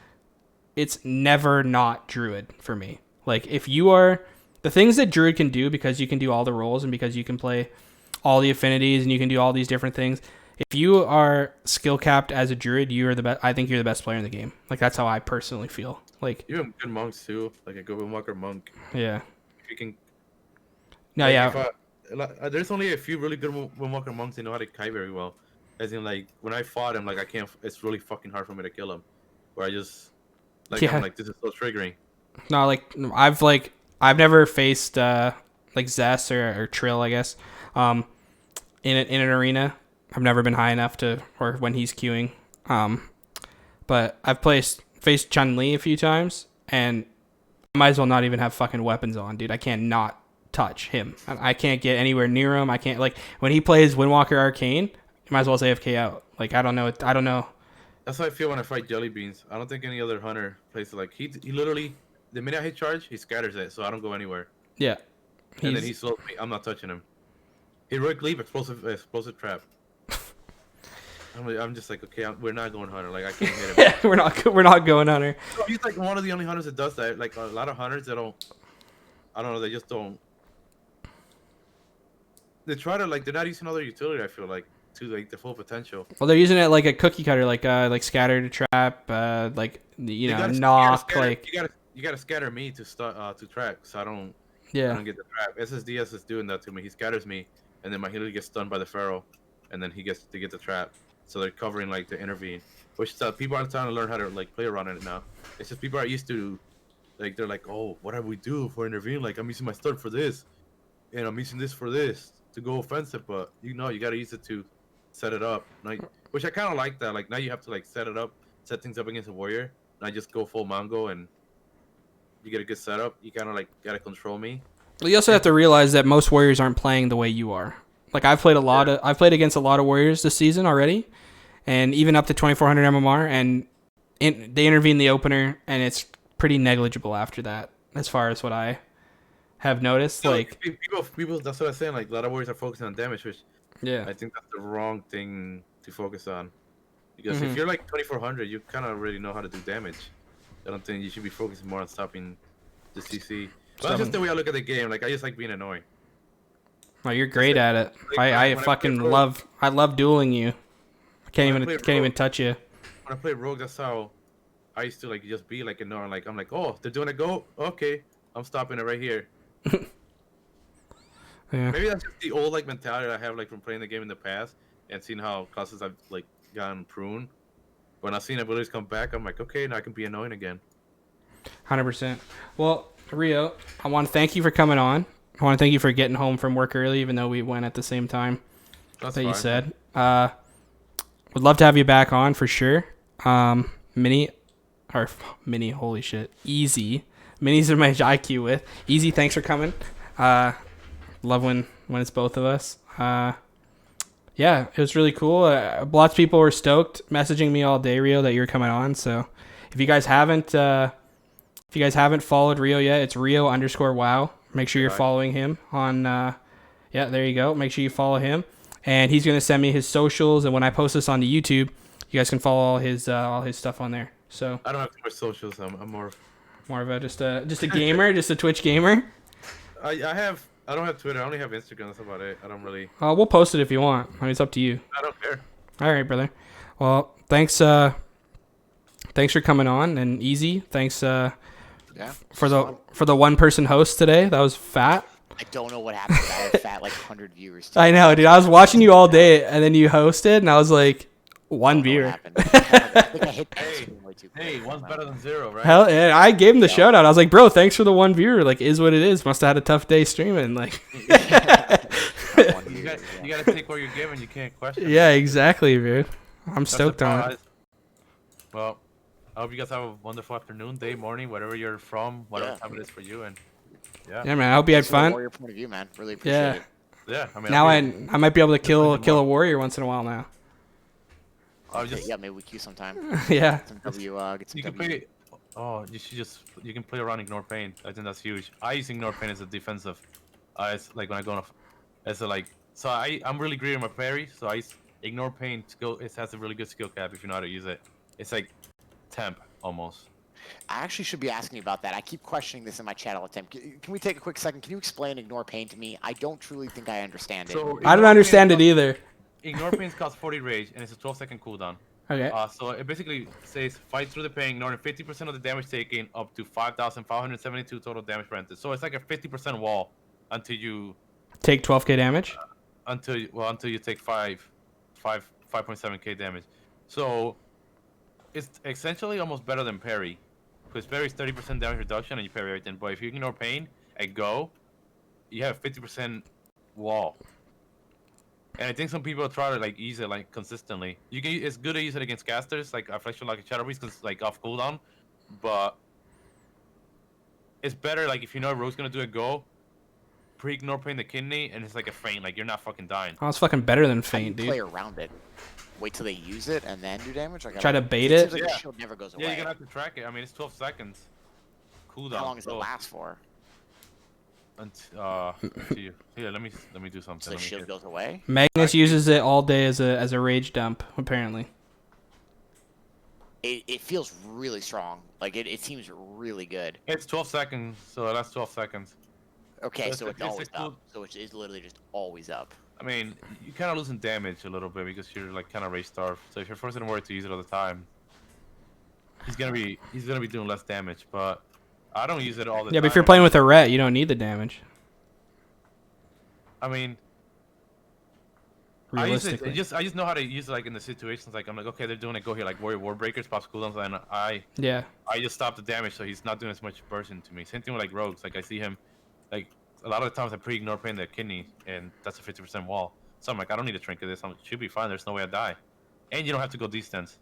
it's never not Druid for me. Like if you are the things that Druid can do because you can do all the roles and because you can play all the affinities and you can do all these different things. If you are skill capped as a Druid, you are the best. I think you're the best player in the game. Like that's how I personally feel. Like you have good monks too, like a good Windwalker monk. Yeah. If you can. No, like, yeah. There's only a few really good Windwalker monks that know how to kite very well. As in, like when I fought him, like I can't. It's really fucking hard for me to kill him. Where I just. Like I'm like this is so triggering. No, I've never faced like Zess or Trill, I guess. In an arena, I've never been high enough to or when he's queuing. But I've faced Chun-Li a few times, and I might as well not even have fucking weapons on, dude. I can't not touch him. I can't get anywhere near him. I can't like when he plays Windwalker Arcane, you might as well say AFK out. Like I don't know. That's how I feel when I fight Jelly Beans. I don't think any other hunter plays it like he literally the minute I hit charge, he scatters it, so I don't go anywhere. Yeah. And then he slows me. I'm not touching him. Heroic leap, explosive trap. I'm just like, okay, we're not going hunter. Like I can't hit him. we're not going hunter. So he's like one of the only hunters that does that. Like a lot of hunters that don't. I don't know. They just don't. They try to like they're not using other utility. I feel like to like the full potential. Well, they're using it like a cookie cutter, like scatter to trap, like knock, like you gotta scatter me to start to track. So I don't get the trap. SSDS is doing that to me. He scatters me, and then my healer gets stunned by the pharaoh, and then he gets to get the trap. So they're covering like to intervene, which people are trying to learn how to like play around it now. It's just people are used to, like they're like, oh, what do we do for intervene? Like I'm using my stun for this, and I'm using this for this to go offensive. But you gotta use it to set it up. Like, which I kind of like that. Like now you have to like set it up, set things up against a warrior. And I just go full Mongo and you get a good setup. You kind of like gotta control me. Well, you also have to realize that most warriors aren't playing the way you are. Like I've played I've played against a lot of warriors this season already, and even up to 2400 MMR, and they intervene the opener, and it's pretty negligible after that, as far as what I have noticed. So, like people, that's what I'm saying. Like a lot of warriors are focusing on damage, which yeah, I think that's the wrong thing to focus on. Because if you're like 2400, you kind of already know how to do damage. I don't think you should be focusing more on stopping the CC. But that's just the way I look at the game. Like I just like being annoying. Well, you're great at it. Like, I fucking love dueling you. I can't even touch you. When I play Rogue, that's how I used to like just be like annoying. Like I'm like, oh, they're doing a go. Okay, I'm stopping it right here. Yeah. Maybe that's just the old like mentality I have like from playing the game in the past and seeing how classes I've like gotten pruned. When I've seen abilities come back, I'm like, okay, now I can be annoying again. 100%. Well, Rio, I want to thank you for coming on. I want to thank you for getting home from work early, even though we went at the same time you said. Would love to have you back on for sure. Mini, holy shit. Easy. Minis are my IQ with. Easy, thanks for coming. Love when it's both of us. Yeah, it was really cool. Lots of people were stoked, messaging me all day, Rio, that you're coming on. So if you guys haven't followed Rio yet, it's Rio_wow. Make sure you're following him on, yeah, there you go. Make sure you follow him. And he's going to send me his socials. And when I post this on the YouTube, you guys can follow all his stuff on there. So I don't have too much socials. I'm more of a, just a gamer, just a Twitch gamer. I don't have Twitter. I only have Instagram. That's about it. I don't really. We'll post it if you want. I mean, it's up to you. I don't care. All right, brother. Well, thanks for coming on. And Easy, thanks for the one person host today. That was fat. I don't know what happened. I had fat like 100 viewers. I know, dude. I was watching you all day, and then you hosted, and I was like, one viewer. Hey, one's better than zero, right? Hell yeah! I gave him the shout out. I was like, bro, thanks for the one viewer. Like, is what it is. Must have had a tough day streaming. Like, you gotta take what you're given. You can't question. Yeah, exactly, dude. I'm stoked on it. Well, I hope you guys have a wonderful afternoon, day, morning, whatever you're from, whatever time it is for you, and yeah, man. I hope you had fun. Warrior point of view, man. Really appreciate it. Yeah, I mean, now I might be able to kill a warrior once in a while now. Yeah, maybe we queue sometime. Yeah. Get some W. You can play. Oh, you can play around ignore pain. I think that's huge. I use ignore pain as a defensive. It's like when I go on I'm really great at my parry, so I use ignore pain skill. It has a really good skill cap if you know how to use it. It's like temp almost. I actually should be asking you about that. I keep questioning this in my chat all the time. Can we take a quick second? Can you explain ignore pain to me? I don't truly think I understand it. I don't understand it either. Ignore pain costs 40 rage, and it's a 12-second cooldown. Okay. So it basically says fight through the pain, ignoring 50% of the damage taken, up to 5,572 total damage granted. So it's like a 50% wall until you take 12k damage. Until you take 5.7k damage. So it's essentially almost better than parry, because parry is 30% damage reduction and you parry everything. But if you ignore pain and go, you have 50% wall. And I think some people try to like use it like consistently. It's good to use it against casters like Affliction, like a Shadow Breeze, because like off cooldown. But it's better like if you know a rogue's gonna do a go, pre-ignore pain the kidney, and it's like a feint. Like you're not fucking dying. Oh, it's fucking better than feint, dude. Play around it. Wait till they use it and then do damage. Try to bait it. Like the shield never goes away. Yeah, you're gonna have to track it. I mean, it's 12 seconds. Cooldown. How long does it last for? Until you, here, let me do something. So the Let me shield hit- goes away. Magnus uses it all day as a rage dump, apparently. It feels really strong. Like it seems really good. It's 12 seconds, so that's 12 seconds. Okay, That's so the it's always physical- up. So it's literally just always up. I mean, you kind of losing damage a little bit because you're like kind of rage starved. So if you're forcing a warrior to use it all the time, he's gonna be doing less damage. But I don't use it all the time. Yeah, but if you're playing with a ret, you don't need the damage. I mean, Realistically. I just know how to use it like in the situations. Like I'm like, okay, they're doing it. Go here, like warrior war breakers, pops cooldowns, and I just stop the damage, so he's not doing as much burst to me. Same thing with like rogues. Like I see him, like a lot of the times I pre-ignore paying the kidney, and that's a 50% wall. So I'm like, I don't need a trinket. This should be fine. There's no way I die, and you don't have to go distance.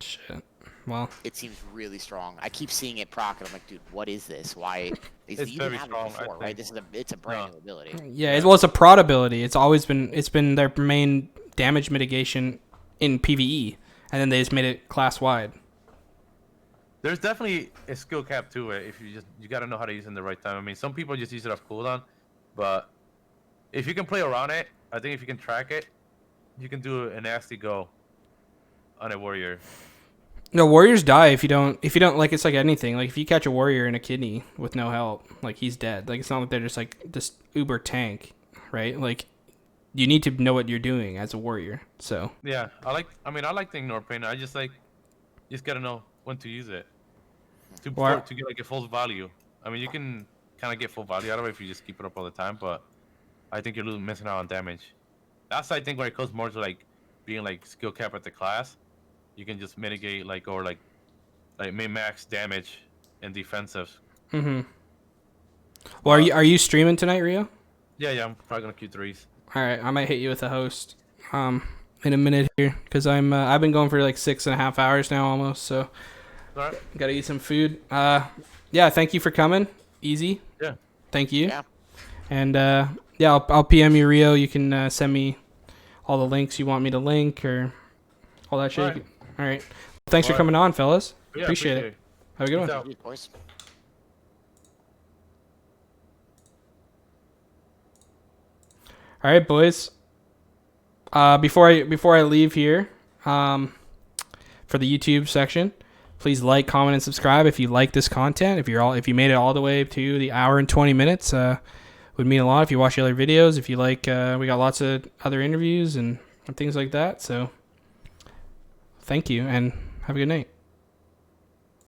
Shit. Well, It seems really strong. I keep seeing it proc, and I'm like, dude, what is this? Why? It's You didn't very have strong, it I before, right? think. It's a brand new ability. yeah, well, it's a prod ability. It's been their main damage mitigation in PvE, and then they just made it class wide. There's definitely a skill cap to it. If you got to know how to use it in the right time. I mean, some people just use it off cooldown, but if you can play around it, I think if you can track it, you can do a nasty go on a warrior. No, warriors die if you don't like. It's like anything. Like if you catch a warrior in a kidney with no help, like he's dead. Like it's not like they're just like this uber tank, right? Like you need to know what you're doing as a warrior. So Yeah, I like the ignore pain. I just like, you just gotta know when to use it to get like a full value. I mean, you can kind of get full value out of it if you just keep it up all the time, but I think you're missing out on damage. That's I think where it comes more to like being like skill cap at the class. You can just mitigate like min max damage and defensive. Well, are you streaming tonight, Rio? Yeah, I'm probably gonna Q3s. All right, I might hit you with a host in a minute here because I've been going for like 6.5 hours now almost. So All right. gotta eat some food. Yeah, thank you for coming. Easy. Yeah. Thank you. Yeah. And yeah, I'll PM you, Rio. You can send me all the links you want me to link or all that shit. All right. Thanks for coming on, fellas. Yeah, appreciate it. Have a good Peace one. out. Good, boys. All right, boys. Before I leave here, for the YouTube section, please like, comment, and subscribe if you like this content. If you made it all the way to the hour and 20 minutes, would mean a lot. If you watch the other videos, if you like, we got lots of other interviews and things like that. So, thank you and have a good night.